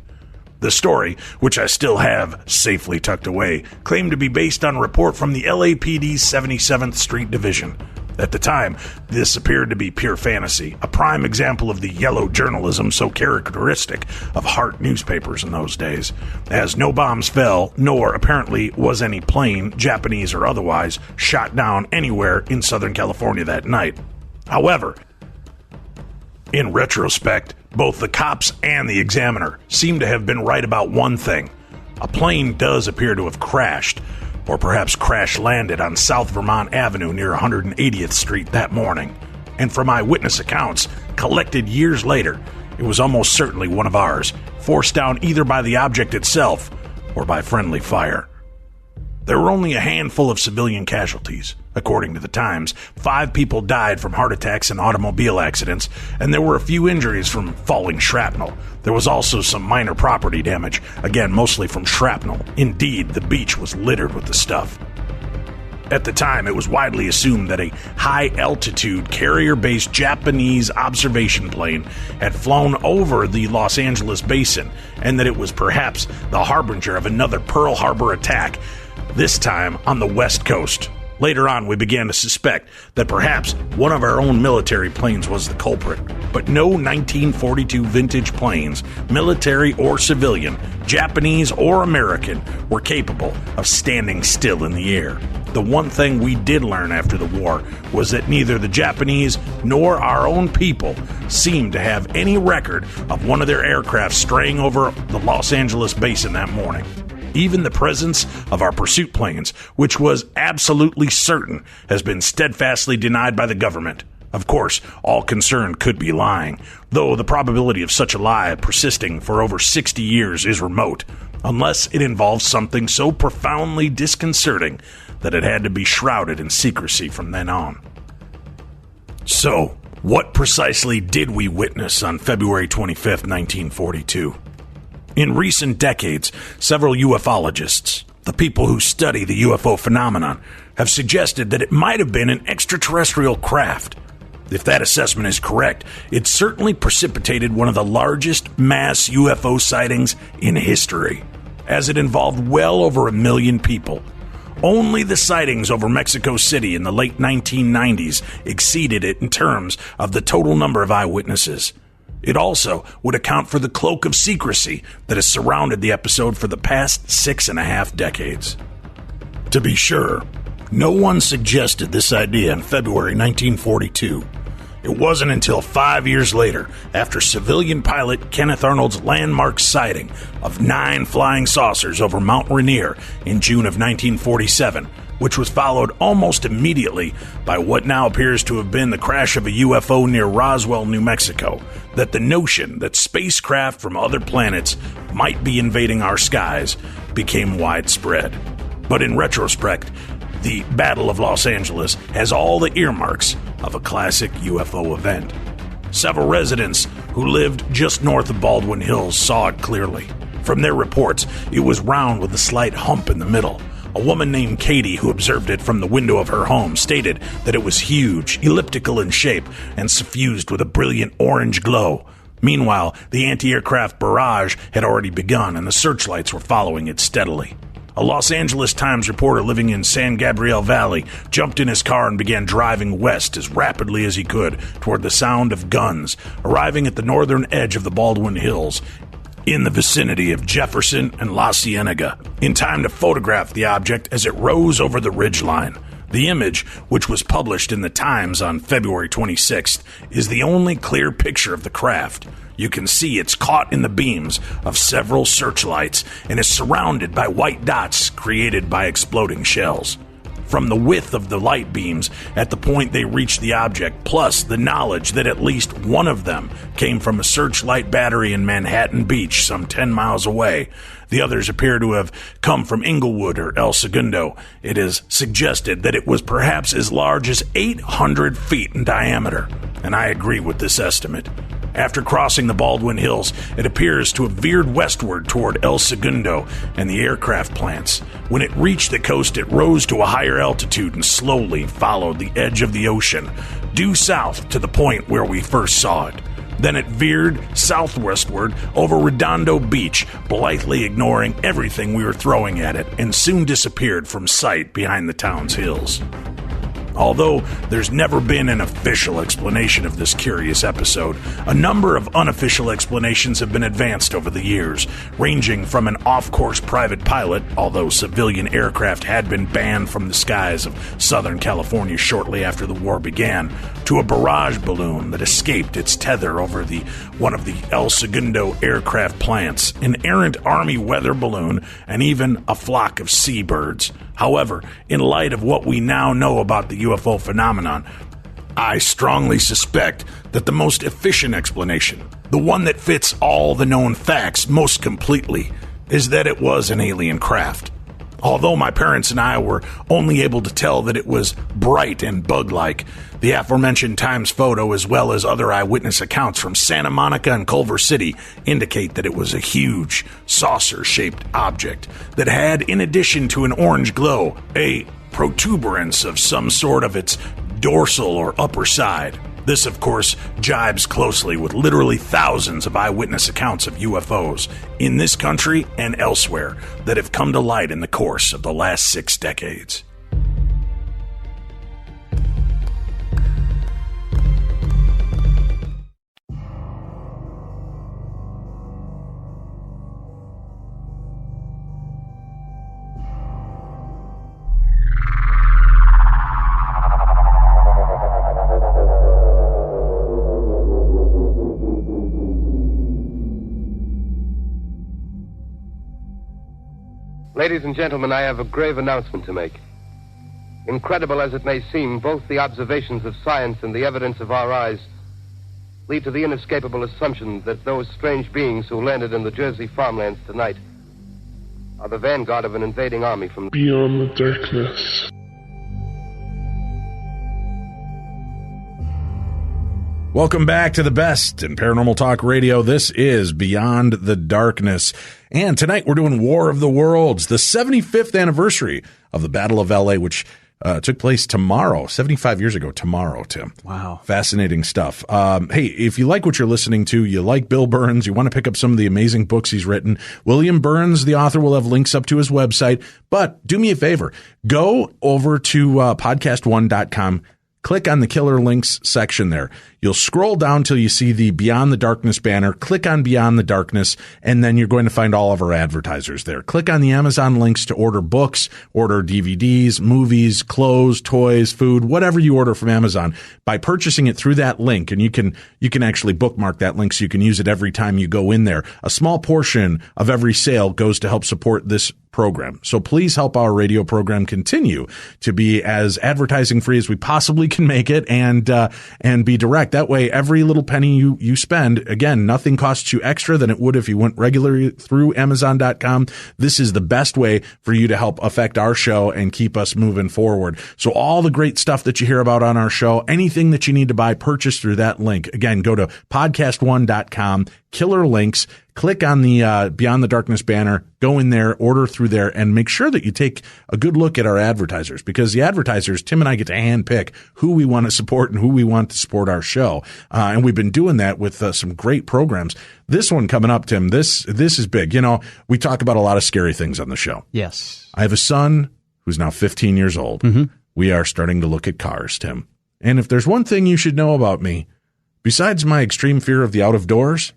The story, which I still have safely tucked away, claimed to be based on a report from the LAPD's 77th Street Division. At the time, this appeared to be pure fantasy, a prime example of the yellow journalism so characteristic of Hart newspapers in those days, as no bombs fell, nor apparently was any plane, Japanese or otherwise, shot down anywhere in Southern California that night. However, in retrospect, both the cops and the Examiner seem to have been right about one thing. A plane does appear to have crashed, or perhaps crash-landed on South Vermont Avenue near 180th Street that morning. And from eyewitness accounts, collected years later, it was almost certainly one of ours, forced down either by the object itself or by friendly fire. There were only a handful of civilian casualties. According to the Times, 5 people died from heart attacks and automobile accidents, and there were a few injuries from falling shrapnel. There was also some minor property damage, again mostly from shrapnel. Indeed, the beach was littered with the stuff. At the time, it was widely assumed that a high-altitude, carrier-based Japanese observation plane had flown over the Los Angeles basin, and that it was perhaps the harbinger of another Pearl Harbor attack, this time on the West Coast. Later on, we began to suspect that perhaps one of our own military planes was the culprit. But no 1942 vintage planes, military or civilian, Japanese or American, were capable of standing still in the air. The one thing we did learn after the war was that neither the Japanese nor our own people seemed to have any record of one of their aircraft straying over the Los Angeles basin that morning. Even the presence of our pursuit planes, which was absolutely certain, has been steadfastly denied by the government. Of course, all concerned could be lying, though the probability of such a lie persisting for over 60 years is remote, unless it involves something so profoundly disconcerting that it had to be shrouded in secrecy from then on. So, What precisely did we witness on February 25th, 1942? In recent decades, several ufologists, the people who study the UFO phenomenon, have suggested that it might have been an extraterrestrial craft. If that assessment is correct, it certainly precipitated one of the largest mass UFO sightings in history, as it involved well over 1 million people. Only the sightings over Mexico City in the late 1990s exceeded it in terms of the total number of eyewitnesses. It also would account for the cloak of secrecy that has surrounded the episode for the past 6.5 decades. To be sure, no one suggested this idea in February 1942. It wasn't until 5 years later, after civilian pilot Kenneth Arnold's landmark sighting of 9 flying saucers over Mount Rainier in June of 1947, which was followed almost immediately by what now appears to have been the crash of a UFO near Roswell, New Mexico, that the notion that spacecraft from other planets might be invading our skies became widespread. But in retrospect, the Battle of Los Angeles has all the earmarks of a classic UFO event. Several residents who lived just north of Baldwin Hills saw it clearly. From their reports, it was round with a slight hump in the middle. A woman named Katie, who observed it from the window of her home, stated that it was huge, elliptical in shape, and suffused with a brilliant orange glow. Meanwhile, the anti-aircraft barrage had already begun, and the searchlights were following it steadily. A Los Angeles Times reporter living in San Gabriel Valley jumped in his car and began driving west as rapidly as he could toward the sound of guns, arriving at the northern edge of the Baldwin Hills, in the vicinity of Jefferson and La Cienega, in time to photograph the object as it rose over the ridgeline. The image, which was published in the Times on February 26th, is the only clear picture of the craft. You can see it's caught in the beams of several searchlights and is surrounded by white dots created by exploding shells. From the width of the light beams at the point they reached the object, plus the knowledge that at least one of them came from a searchlight battery in Manhattan Beach some 10 miles away, the others appear to have come from Inglewood or El Segundo, it is suggested that it was perhaps as large as 800 feet in diameter, and I agree with this estimate. After crossing the Baldwin Hills, it appears to have veered westward toward El Segundo and the aircraft plants. When it reached the coast, it rose to a higher altitude and slowly followed the edge of the ocean, due south to the point where we first saw it. Then it veered southwestward over Redondo Beach, blithely ignoring everything we were throwing at it, and soon disappeared from sight behind the town's hills. Although there's never been an official explanation of this curious episode, a number of unofficial explanations have been advanced over the years, ranging from an off-course private pilot, although civilian aircraft had been banned from the skies of Southern California shortly after the war began, to a barrage balloon that escaped its tether over one of the El Segundo aircraft plants, an errant Army weather balloon, and even a flock of seabirds. However, in light of what we now know about the UFO phenomenon, I strongly suspect that the most efficient explanation, the one that fits all the known facts most completely, is that it was an alien craft. Although my parents and I were only able to tell that it was bright and bug-like, the aforementioned Times photo, as well as other eyewitness accounts from Santa Monica and Culver City, indicate that it was a huge, saucer-shaped object that had, in addition to an orange glow, a protuberance of some sort of its dorsal or upper side. This, of course, jibes closely with literally thousands of eyewitness accounts of UFOs in this country and elsewhere that have come to light in the course of the last 6 decades. Ladies and gentlemen, I have a grave announcement to make. Incredible as it may seem, both the observations of science and the evidence of our eyes lead to the inescapable assumption that those strange beings who landed in the Jersey farmlands tonight are the vanguard of an invading army from beyond the darkness. Welcome back to the best in paranormal talk radio. This is Beyond the Darkness. And tonight we're doing War of the Worlds, the 75th anniversary of the Battle of LA, which took place tomorrow, 75 years ago tomorrow, Tim. Wow. Fascinating stuff. Hey, if you like what you're listening to, you like Bill Birnes, you want to pick up some of the amazing books he's written, William Birnes, the author, will have links up to his website. But do me a favor, go over to podcast1.com. Click on the Killer Links section there. You'll scroll down till you see the Beyond the Darkness banner. Click on Beyond the Darkness, and then you're going to find all of our advertisers there. Click on the Amazon links to order books, order DVDs, movies, clothes, toys, food, whatever you order from Amazon by purchasing it through that link. And you can actually bookmark that link so you can use it every time you go in there. A small portion of every sale goes to help support this program. So please help our radio program continue to be as advertising free as we possibly can make it and be direct. That way, every little penny you spend, again, nothing costs you extra than it would if you went regularly through Amazon.com. This is the best way for you to help affect our show and keep us moving forward. So all the great stuff that you hear about on our show, anything that you need to buy, purchase through that link. Again, go to podcast1.com, Killer Links, click on the Beyond the Darkness banner, go in there, order through there, and make sure that you take a good look at our advertisers, because the advertisers, Tim and I get to handpick who we want to support and who we want to support our show. And we've been doing that with some great programs. This one coming up, Tim, this is big. You know, we talk about a lot of scary things on the show. Yes. I have a son who's now 15 years old. Mm-hmm. We are starting to look at cars, Tim. And if there's one thing you should know about me, besides my extreme fear of the out of doors,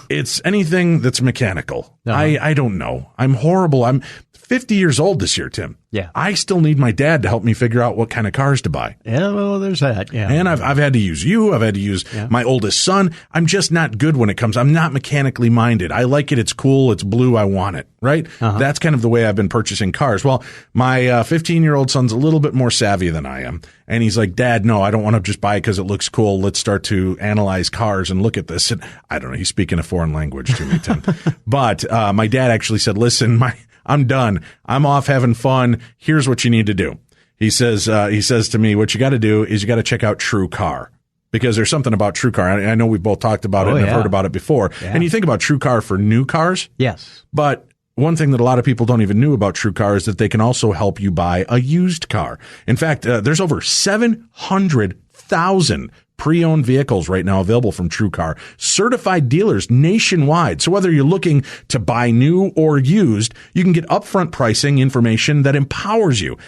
it's anything that's mechanical. I don't know. I'm horrible. I'm 50 years old this year, Tim. Yeah. I still need my dad to help me figure out what kind of cars to buy. Yeah, well, there's that. Yeah. And I've had to use you. I've had to use my oldest son. I'm just not good when it comes. I'm not mechanically minded. I like it. It's cool. It's blue. I want it. Right? Uh-huh. That's kind of the way I've been purchasing cars. Well, my 15-year-old son's a little bit more savvy than I am. And he's like, Dad, no, I don't want to just buy it because it looks cool. Let's start to analyze cars and look at this. And I don't know. He's speaking a foreign language to me, Tim. But my dad actually said, listen, I'm done. I'm off having fun. Here's what you need to do. He says to me, what you got to do is you got to check out True Car, because there's something about True Car. I know we've both talked about it and I've heard about it before. Yeah. And you think about True Car for new cars. Yes. But one thing that a lot of people don't even know about True Car is that they can also help you buy a used car. In fact, there's over 700,000 pre-owned vehicles right now available from True Car, certified dealers nationwide. So whether you're looking to buy new or used, you can get upfront pricing information that empowers you,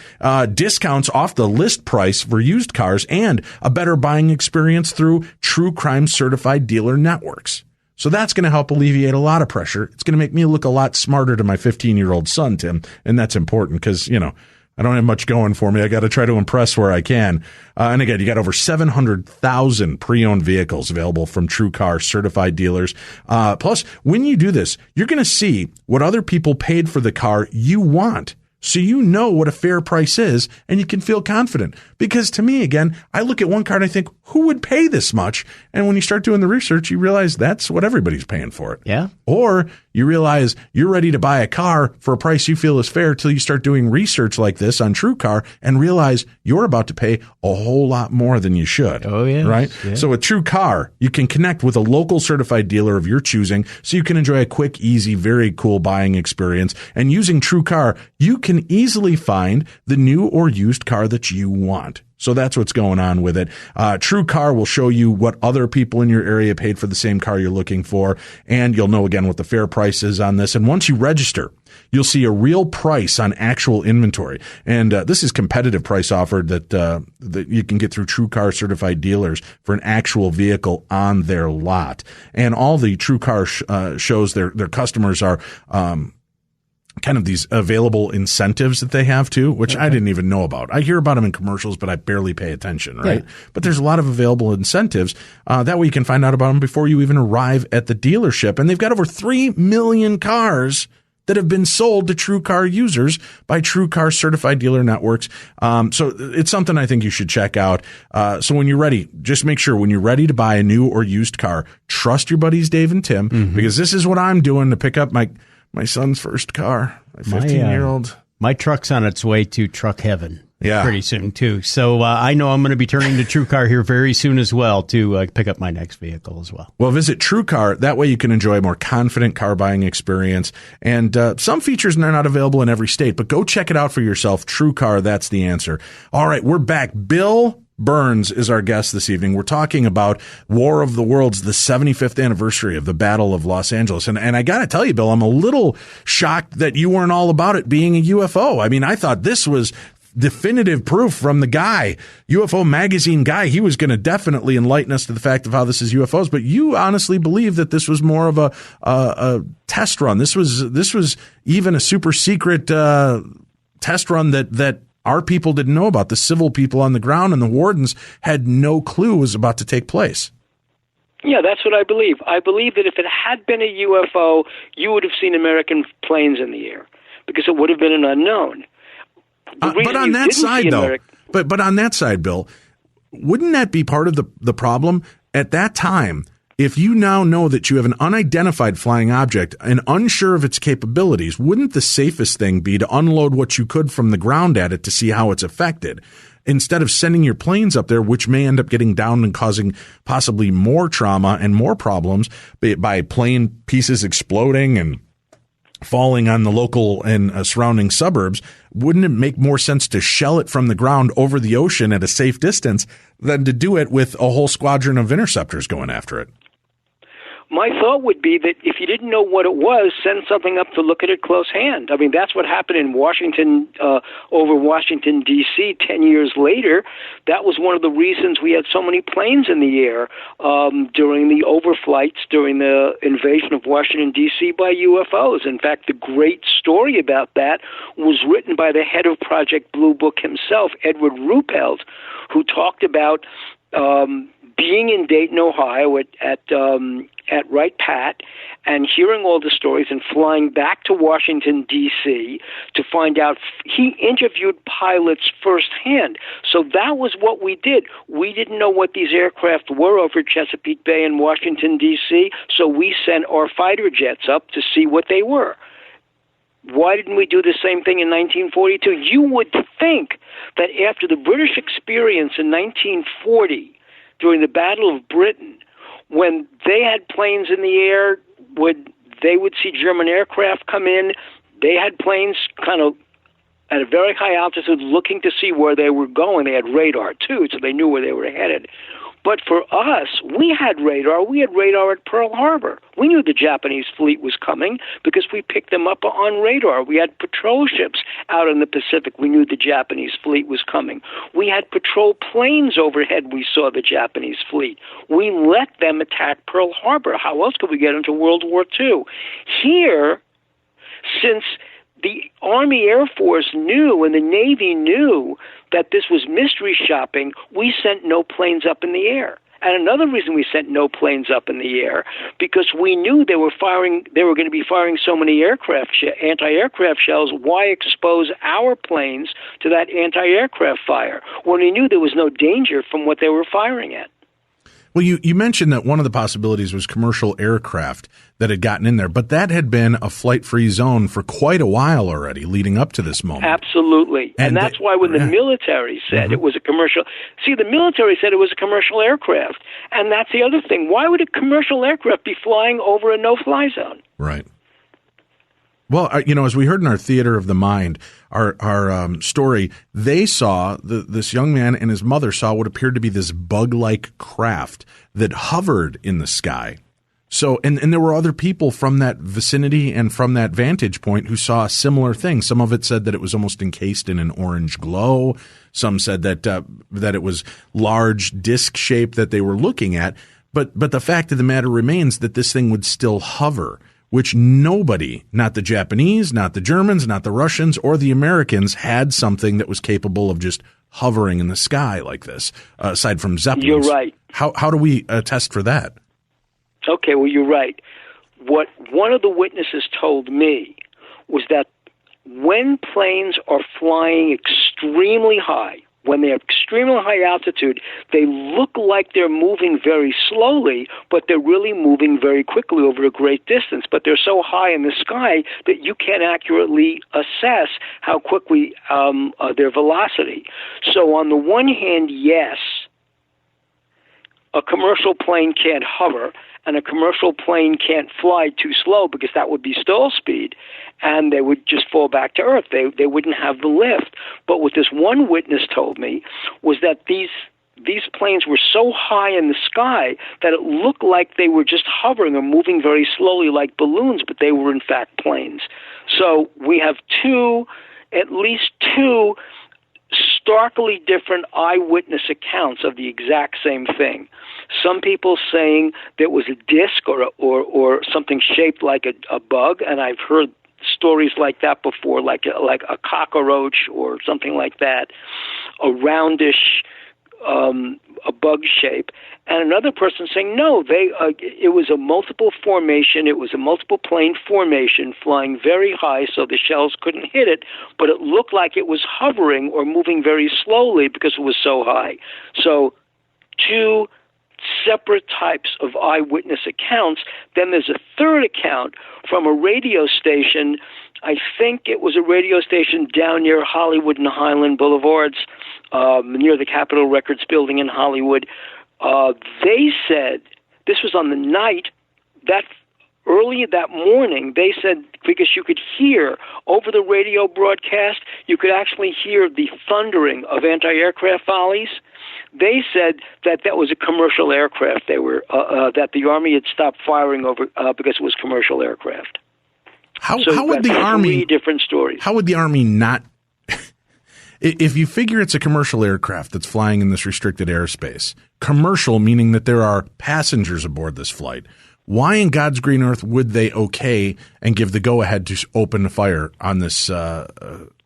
discounts off the list price for used cars, and a better buying experience through True Crime certified dealer networks. So that's going to help alleviate a lot of pressure. It's going to make me look a lot smarter to my 15-year-old son, Tim, and that's important because, you know, I don't have much going for me. I got to try to impress where I can. And again, you got over 700,000 pre-owned vehicles available from True Car certified dealers. Plus, when you do this, you're going to see what other people paid for the car you want. So you know what a fair price is, and you can feel confident. Because to me, again, I look at one car and I think, who would pay this much? And when you start doing the research, you realize that's what everybody's paying for it. Yeah. Or you realize you're ready to buy a car for a price you feel is fair till you start doing research like this on True Car and realize you're about to pay a whole lot more than you should. Oh, yeah. Right? Yeah. So with True Car, you can connect with a local certified dealer of your choosing so you can enjoy a quick, easy, very cool buying experience. And using True Car, you can easily find the new or used car that you want. So that's what's going on with it. True Car will show you what other people in your area paid for the same car you're looking for, and you'll know again what the fair price is on this. And once you register, you'll see a real price on actual inventory. And this is competitive price offered that you can get through True Car certified dealers for an actual vehicle on their lot. And all the True Car shows their customers are kind of these available incentives that they have too, which I didn't even know about. I hear about them in commercials, but I barely pay attention, right? Yeah. But there's a lot of available incentives. That way you can find out about them before you even arrive at the dealership. And they've got over 3 million cars that have been sold to True Car users by True Car certified dealer networks. So it's something I think you should check out. So when you're ready, just make sure when you're ready to buy a new or used car, trust your buddies Dave and Tim, because this is what I'm doing to pick up my son's first car, my 15-year-old. My truck's on its way to truck heaven. pretty soon, too. So I know I'm going to be turning to TrueCar here very soon as well to pick up my next vehicle as well. Well, visit TrueCar. That way you can enjoy a more confident car buying experience. And some features are not available in every state, but go check it out for yourself. TrueCar, that's the answer. All right, we're back. Bill Birnes is our guest this evening. We're talking about War of the Worlds, the 75th anniversary of the Battle of Los Angeles. And I got to tell you, Bill, I'm a little shocked that you weren't all about it being a UFO. I mean, I thought this was definitive proof from the guy, UFO magazine guy. He was going to definitely enlighten us to the fact of how this is UFOs. But you honestly believe that this was more of a test run. This was even a super secret test run that our people didn't know about. The civil people on the ground and the wardens had no clue was about to take place. Yeah, that's what I believe. I believe that if it had been a UFO, you would have seen American planes in the air because it would have been an unknown. But on that side, though, but on that side, Bill, wouldn't that be part of the problem? At that time, if you now know that you have an unidentified flying object and unsure of its capabilities, wouldn't the safest thing be to unload what you could from the ground at it to see how it's affected, instead of sending your planes up there, which may end up getting down and causing possibly more trauma and more problems by plane pieces exploding and falling on the local and surrounding suburbs? Wouldn't it make more sense to shell it from the ground over the ocean at a safe distance than to do it with a whole squadron of interceptors going after it? My thought would be that if you didn't know what it was, send something up to look at it close hand. I mean, that's what happened in Washington, over Washington, D.C. 10 years later. That was one of the reasons we had so many planes in the air during the overflights, during the invasion of Washington, D.C. by UFOs. In fact, the great story about that was written by the head of Project Blue Book himself, Edward Ruppelt, who talked about being in Dayton, Ohio at Wright Pat and hearing all the stories and flying back to Washington, D.C. to find out. He interviewed pilots firsthand. So that was what we did. We didn't know what these aircraft were over Chesapeake Bay in Washington, D.C., so we sent our fighter jets up to see what they were. Why didn't we do the same thing in 1942? You would think that after the British experience in 1940, during the Battle of Britain, when they had planes in the air, they would see German aircraft come in. They had planes kind of at a very high altitude looking to see where they were going. They had radar, too, so they knew where they were headed. But for us, we had radar. We had radar at Pearl Harbor. We knew the Japanese fleet was coming because we picked them up on radar. We had patrol ships out in the Pacific. We knew the Japanese fleet was coming. We had patrol planes overhead. We saw the Japanese fleet. We let them attack Pearl Harbor. How else could we get into World War II? Here, since the Army Air Force knew and the Navy knew that this was mystery shopping, we sent no planes up in the air. And another reason we sent no planes up in the air, because we knew they were going to be firing so many anti-aircraft shells. Why expose our planes to that anti-aircraft fire when we knew there was no danger from what they were firing at? Well, you mentioned that one of the possibilities was commercial aircraft that had gotten in there, but that had been a flight-free zone for quite a while already leading up to this moment. Absolutely. And that's why when the military said it was a commercial... See, the military said it was a commercial aircraft. And that's the other thing. Why would a commercial aircraft be flying over a no-fly zone? Right. Well, as we heard in our Theater of the Mind, our story, they saw, this young man and his mother saw what appeared to be this bug-like craft that hovered in the sky. So, and there were other people from that vicinity and from that vantage point who saw a similar thing. Some of it said that it was almost encased in an orange glow. Some said that it was large disc shape that they were looking at. But the fact of the matter remains that this thing would still hover, which nobody, not the Japanese, not the Germans, not the Russians, or the Americans, had something that was capable of just hovering in the sky like this, aside from Zeppelins. You're right. How do we test for that? Okay, well, you're right. What one of the witnesses told me was that when planes are flying extremely high, when they're extremely high altitude, they look like they're moving very slowly, but they're really moving very quickly over a great distance. But they're so high in the sky that you can't accurately assess how quickly their velocity. So on the one hand, yes, a commercial plane can't hover, and a commercial plane can't fly too slow because that would be stall speed, and they would just fall back to Earth. They wouldn't have the lift. But what this one witness told me was that these planes were so high in the sky that it looked like they were just hovering or moving very slowly like balloons, but they were in fact planes. So we have at least two starkly different eyewitness accounts of the exact same thing. Some people saying there was a disc or something shaped like a bug, and I've heard stories like that before, like a cockroach or something like that, a roundish a bug shape, and another person saying no, it was a multiple formation, it was a multiple plane formation flying very high so the shells couldn't hit it, but it looked like it was hovering or moving very slowly because it was so high. So two separate types of eyewitness accounts. Then there's a third account from a radio station. I think it was a radio station down near Hollywood and Highland Boulevards, near the Capitol Records building in Hollywood. They said, this was on the night, that early that morning, they said, because you could hear over the radio broadcast, you could actually hear the thundering of anti-aircraft volleys. They said that was a commercial aircraft. They were that the Army had stopped firing over because it was commercial aircraft. How would the Army? 3 different stories. How would the Army not? If you figure it's a commercial aircraft that's flying in this restricted airspace, commercial meaning that there are passengers aboard this flight, why in God's green earth would they okay and give the go-ahead to open fire on this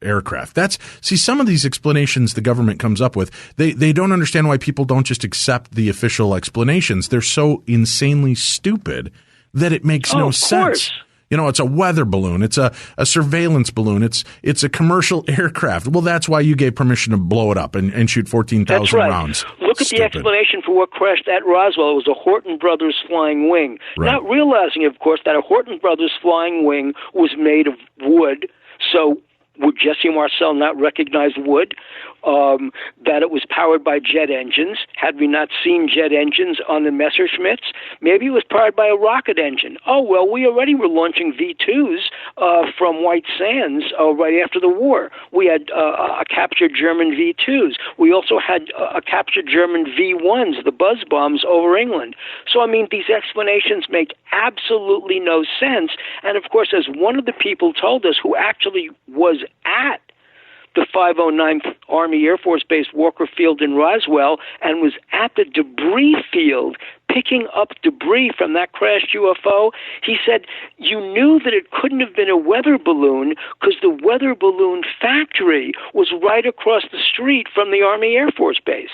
aircraft? Some of these explanations the government comes up with, they don't understand why people don't just accept the official explanations. They're so insanely stupid that it makes no sense. You know, it's a weather balloon. It's a surveillance balloon. It's a commercial aircraft. Well, that's why you gave permission to blow it up and shoot 14,000 rounds. Look at the explanation for what crashed at Roswell. It was a Horton Brothers flying wing. Right. Not realizing, of course, that a Horton Brothers flying wing was made of wood. So would Jesse Marcel not recognize wood? That it was powered by jet engines. Had we not seen jet engines on the Messerschmitts? Maybe it was powered by a rocket engine. Oh, well, we already were launching V-2s from White Sands right after the war. We had captured German V-2s. We also had captured German V-1s, the buzz bombs over England. So, I mean, these explanations make absolutely no sense. And, of course, as one of the people told us who actually was at the 509th Army Air Force Base Walker Field in Roswell and was at the debris field picking up debris from that crashed UFO, he said you knew that it couldn't have been a weather balloon because the weather balloon factory was right across the street from the Army Air Force Base.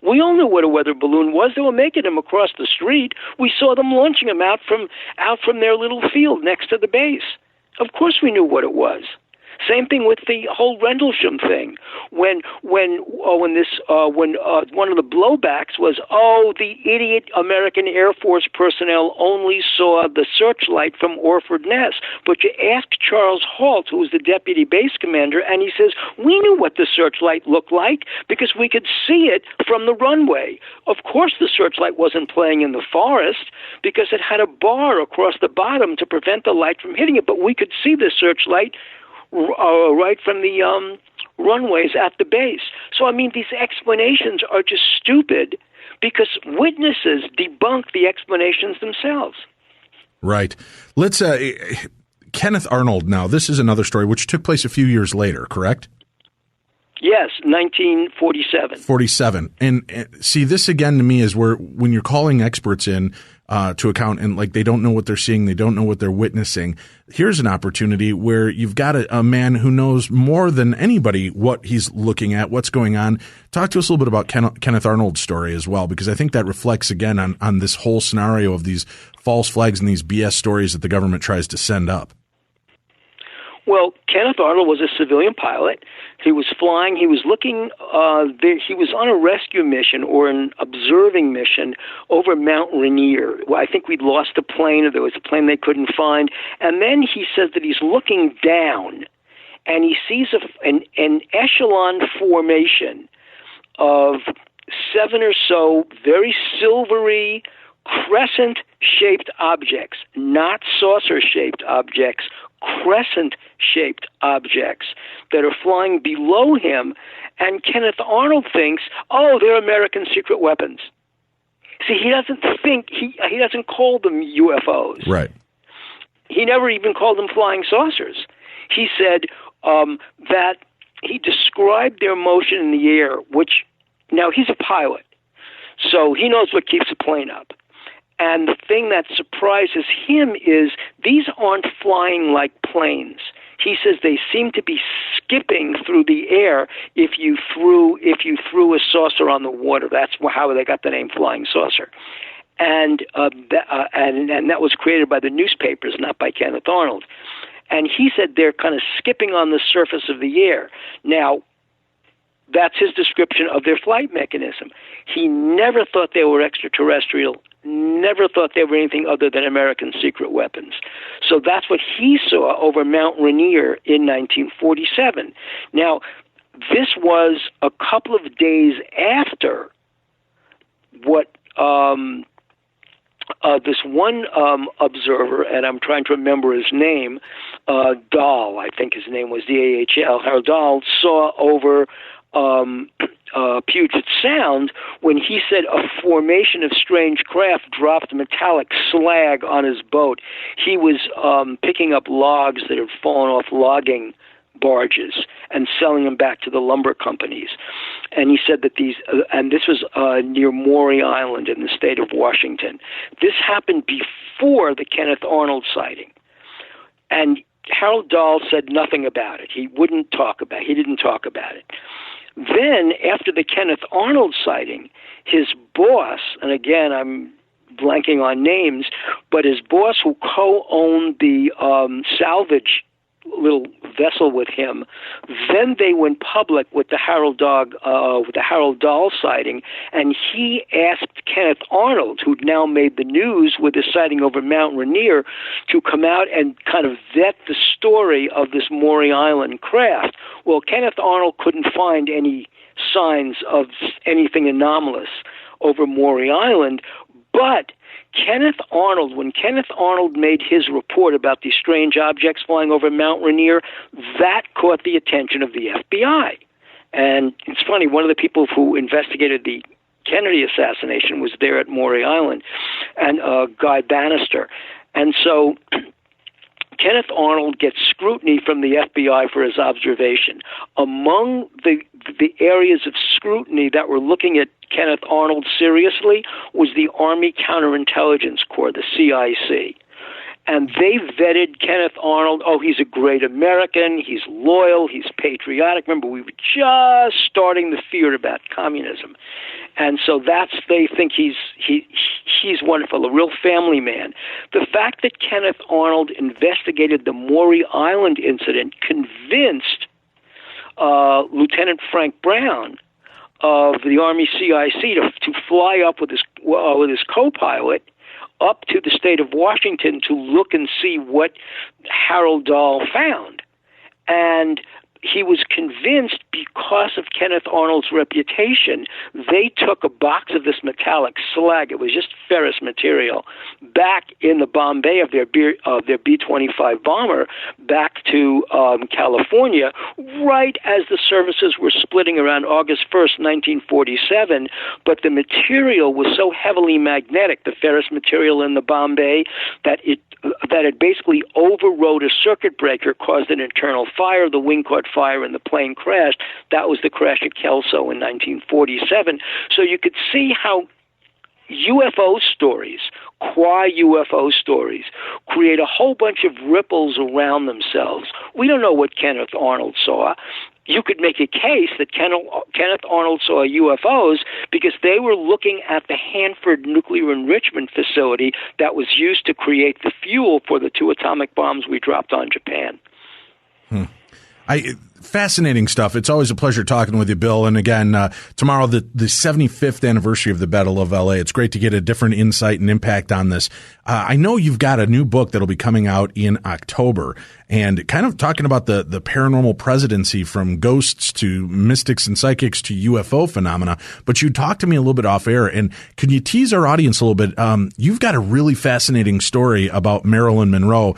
We all knew what a weather balloon was. They were making them across the street. We saw them launching them out from their little field next to the base. Of course we knew what it was. Same thing with the whole Rendlesham thing. When one of the blowbacks was, the idiot American Air Force personnel only saw the searchlight from Orford Ness. But you ask Charles Halt, who was the deputy base commander, and he says, we knew what the searchlight looked like because we could see it from the runway. Of course the searchlight wasn't playing in the forest because it had a bar across the bottom to prevent the light from hitting it, but we could see the searchlight right from the runways at the base. So, I mean, these explanations are just stupid because witnesses debunk the explanations themselves. Right. Let's Kenneth Arnold now. This is another story which took place a few years later, correct? Yes, 1947. 47. And see, this again to me is where when you're calling experts in to account and like they don't know what they're seeing, they don't know what they're witnessing. Here's an opportunity where you've got a man who knows more than anybody what he's looking at, what's going on. Talk to us a little bit about Kenneth Arnold's story as well, because I think that reflects again on this whole scenario of these false flags and these BS stories that the government tries to send up. Well, Kenneth Arnold was a civilian pilot. He was flying. He was looking. He was on a rescue mission or an observing mission over Mount Rainier. Well, I think we'd lost a plane, or there was a plane they couldn't find. And then he says that he's looking down, and he sees an echelon formation of 7 or so very silvery, crescent-shaped objects, not saucer-shaped objects, crescent-shaped objects that are flying below him, and Kenneth Arnold thinks, oh, they're American secret weapons. See, he doesn't think, he doesn't call them UFOs. Right. He never even called them flying saucers. He said that he described their motion in the air, which, now he's a pilot, so he knows what keeps a plane up. And the thing that surprises him is these aren't flying like planes. He says they seem to be skipping through the air if you threw a saucer on the water. That's how they got the name flying saucer. And that was created by the newspapers, not by Kenneth Arnold. And he said they're kind of skipping on the surface of the air. Now, that's his description of their flight mechanism. He never thought they were extraterrestrial, never thought they were anything other than American secret weapons. So that's what he saw over Mount Rainier in 1947. Now, this was a couple of days after what this one observer, and I'm trying to remember his name, Dahl, I think his name was D-A-H-L, Harold Dahl, saw over Puget Sound when he said a formation of strange craft dropped metallic slag on his boat. He was picking up logs that had fallen off logging barges and selling them back to the lumber companies. And he said that these, and this was near Maury Island in the state of Washington. This happened before the Kenneth Arnold sighting. And Harold Dahl said nothing about it. He didn't talk about it. Then, after the Kenneth Arnold sighting, his boss, and again, I'm blanking on names, but his boss who co-owned the salvage little vessel with him, then they went public with the Harold Dahl sighting, and he asked Kenneth Arnold, who'd now made the news with his sighting over Mount Rainier, to come out and kind of vet the story of this Maury Island craft. Well, Kenneth Arnold couldn't find any signs of anything anomalous over Maury Island, but when Kenneth Arnold made his report about these strange objects flying over Mount Rainier, that caught the attention of the FBI. And it's funny, one of the people who investigated the Kennedy assassination was there at Maury Island, and Guy Bannister. And so Kenneth Arnold gets scrutiny from the FBI for his observation. Among the areas of scrutiny that were looking at Kenneth Arnold seriously was the Army Counterintelligence Corps, the CIC. And they vetted Kenneth Arnold. Oh, he's a great American. He's loyal. He's patriotic. Remember, we were just starting the fear about communism. And so they think he's wonderful, a real family man. The fact that Kenneth Arnold investigated the Maury Island incident convinced Lieutenant Frank Brown of the Army CIC to fly up with his co-pilot up to the state of Washington to look and see what Harold Dahl found. And he was convinced, because of Kenneth Arnold's reputation, they took a box of this metallic slag, it was just ferrous material, back in the bomb bay of their B-25 bomber back to California, right as the services were splitting around August 1st, 1947, but the material was so heavily magnetic, the ferrous material in the bomb bay, that it basically overrode a circuit breaker, caused an internal fire, the wing caught fire, and the plane crashed. That was the crash at Kelso in 1947. So you could see how UFO stories, qua-UFO stories, create a whole bunch of ripples around themselves. We don't know what Kenneth Arnold saw. You could make a case that Kenneth Arnold saw UFOs because they were looking at the Hanford nuclear enrichment facility that was used to create the fuel for the 2 atomic bombs we dropped on Japan. Fascinating stuff. It's always a pleasure talking with you, Bill. And again, tomorrow, the 75th anniversary of the Battle of L.A. It's great to get a different insight and impact on this. I know you've got a new book that'll be coming out in October and kind of talking about the paranormal presidency from ghosts to mystics and psychics to UFO phenomena. But you talked to me a little bit off air, and can you tease our audience a little bit? You've got a really fascinating story about Marilyn Monroe.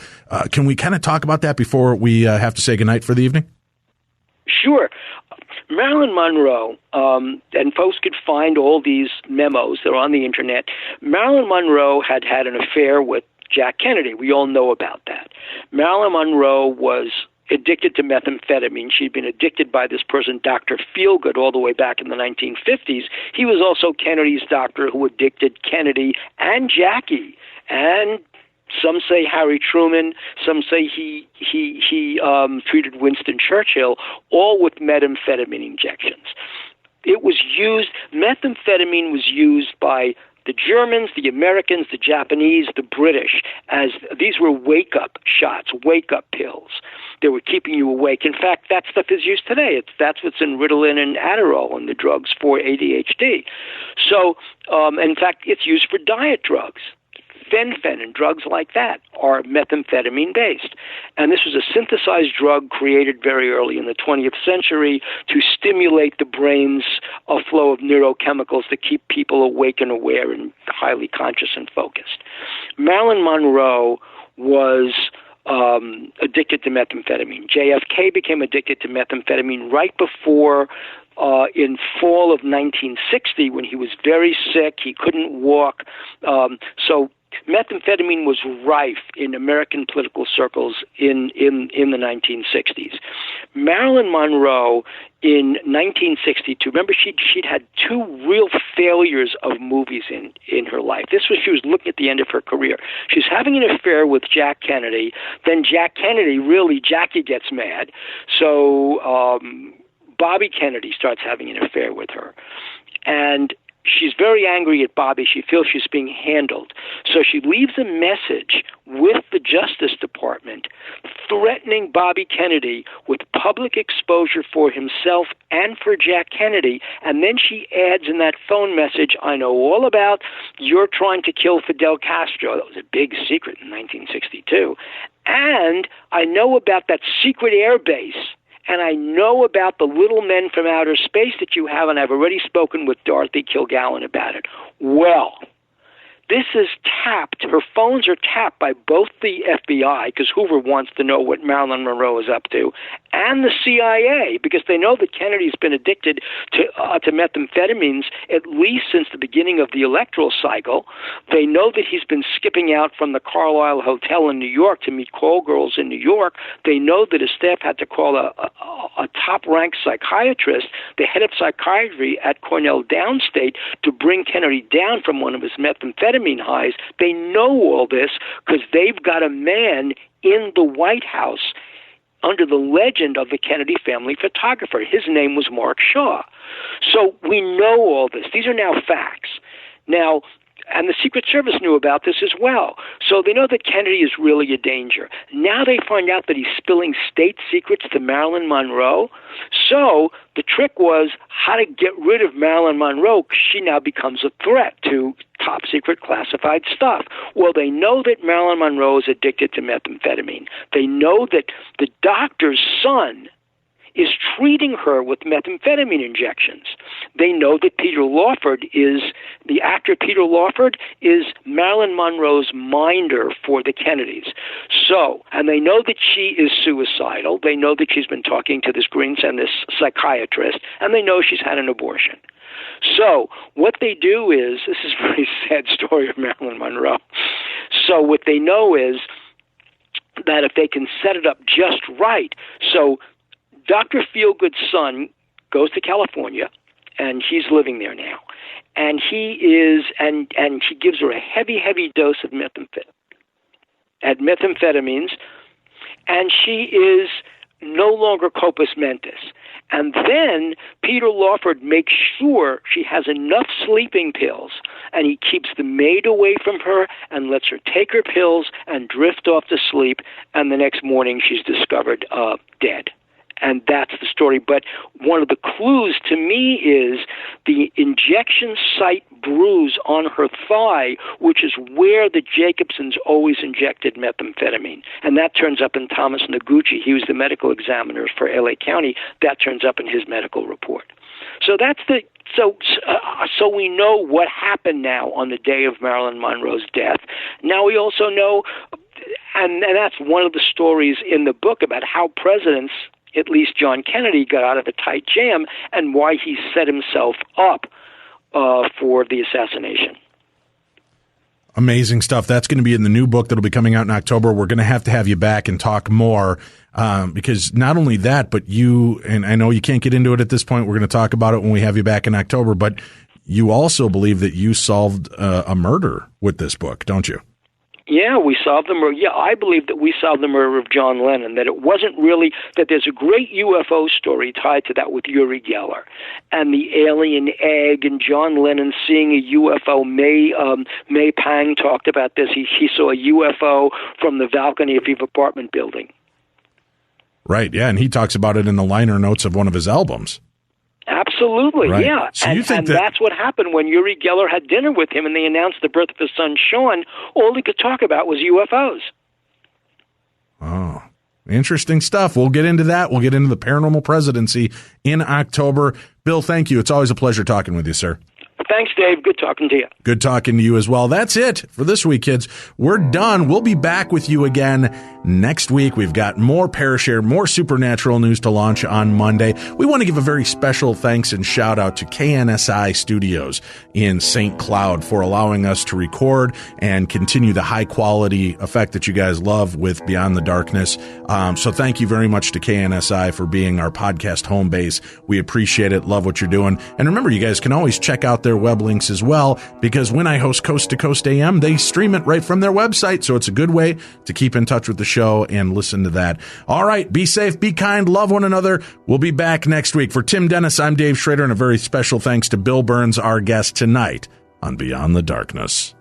Can we kind of talk about that before we have to say goodnight for the evening? Sure. Marilyn Monroe, and folks could find all these memos that are on the internet. Marilyn Monroe had an affair with Jack Kennedy. We all know about that. Marilyn Monroe was addicted to methamphetamine. She'd been addicted by this person, Dr. Feelgood, all the way back in the 1950s. He was also Kennedy's doctor who addicted Kennedy and Jackie, and some say Harry Truman, some say he treated Winston Churchill, all with methamphetamine injections. Methamphetamine was used by the Germans, the Americans, the Japanese, the British, as these were wake-up shots, wake-up pills. They were keeping you awake. In fact, that stuff is used today. That's what's in Ritalin and Adderall and the drugs for ADHD. So, in fact, it's used for diet drugs. Fen and drugs like that are methamphetamine-based. And this was a synthesized drug created very early in the 20th century to stimulate the brain's flow of neurochemicals to keep people awake and aware and highly conscious and focused. Marilyn Monroe was addicted to methamphetamine. JFK became addicted to methamphetamine right before in fall of 1960 when he was very sick. He couldn't walk. So methamphetamine was rife in American political circles in the 1960s. Marilyn Monroe in 1962, remember she'd had two real failures of movies in her life. She was looking at the end of her career. She's having an affair with Jack Kennedy. Then Jackie gets mad. So Bobby Kennedy starts having an affair with her. And she's very angry at Bobby. She feels she's being handled. So she leaves a message with the Justice Department threatening Bobby Kennedy with public exposure for himself and for Jack Kennedy. And then she adds in that phone message, I know all about you're trying to kill Fidel Castro. That was a big secret in 1962. And I know about that secret air base. And I know about the little men from outer space that you have, and I've already spoken with Dorothy Kilgallen about it. Well, this is tapped. Her phones are tapped by both the FBI, because Hoover wants to know what Marilyn Monroe is up to, and the CIA, because they know that Kennedy's been addicted to methamphetamines at least since the beginning of the electoral cycle. They know that he's been skipping out from the Carlisle Hotel in New York to meet call girls in New York. They know that his staff had to call a top-ranked psychiatrist, the head of psychiatry at Cornell Downstate, to bring Kennedy down from one of his methamphetamine highs. They know all this because they've got a man in the White House under the legend of the Kennedy family photographer. His name was Mark Shaw. So we know all this. These are now facts. Now, and the Secret Service knew about this as well. So they know that Kennedy is really a danger. Now they find out that he's spilling state secrets to Marilyn Monroe. So the trick was how to get rid of Marilyn Monroe, because she now becomes a threat to top secret classified stuff. Well, they know that Marilyn Monroe is addicted to methamphetamine. They know that the doctor's son is treating her with methamphetamine injections. They know that the actor Peter Lawford is Marilyn Monroe's minder for the Kennedys. So, and they know that she is suicidal. They know that she's been talking to this this psychiatrist, and they know she's had an abortion. So what they do is, this is a very sad story of Marilyn Monroe. So what they know is that if they can set it up just right, so Dr. Feelgood's son goes to California, and he's living there now. And he gives her a heavy dose of methamphetamines, and she is no longer compos mentis. And then Peter Lawford makes sure she has enough sleeping pills, and he keeps the maid away from her and lets her take her pills and drift off to sleep, and the next morning she's discovered dead. And that's the story. But one of the clues to me is the injection site bruise on her thigh, which is where the Jacobsons always injected methamphetamine. And that turns up in Thomas Noguchi. He was the medical examiner for LA County. That turns up in his medical report. So that's the so we know what happened now on the day of Marilyn Monroe's death. Now we also know, and that's one of the stories in the book about how presidents, at least John Kennedy, got out of a tight jam and why he set himself up for the assassination. Amazing stuff. That's going to be in the new book that'll be coming out in October. We're going to have you back and talk more because not only that, but you, and I know you can't get into it at this point. We're going to talk about it when we have you back in October, but you also believe that you solved a murder with this book, don't you? Yeah, we solved the murder. Yeah, I believe that we solved the murder of John Lennon, that it wasn't really, that there's a great UFO story tied to that with Uri Geller and the alien egg and John Lennon seeing a UFO. May Pang talked about this. He saw a UFO from the balcony of his apartment building. Right, yeah, and he talks about it in the liner notes of one of his albums. Absolutely, right. Yeah. So you think that's what happened when Uri Geller had dinner with him and they announced the birth of his son, Sean. All he could talk about was UFOs. Oh, interesting stuff. We'll get into that. We'll get into the Paranormal Presidency in October. Bill, thank you. It's always a pleasure talking with you, sir. Thanks, Dave. Good talking to you. Good talking to you as well. That's it for this week, kids. We're done. We'll be back with you again next week. We've got more Parashare, more supernatural news to launch on Monday. We want to give a very special thanks and shout out to KNSI Studios in St. Cloud for allowing us to record and continue the high quality effect that you guys love with Beyond the Darkness. So thank you very much to KNSI for being our podcast home base. We appreciate it. Love what you're doing. And remember, you guys can always check out their web links as well, because when I host Coast to Coast AM, they stream it right from their website. So it's a good way to keep in touch with the show and listen to that. All right. Be safe, be kind, love one another. We'll be back next week. For Tim Dennis, I'm Dave Schrader, and a very special thanks to Bill Birnes, our guest tonight on Beyond the Darkness.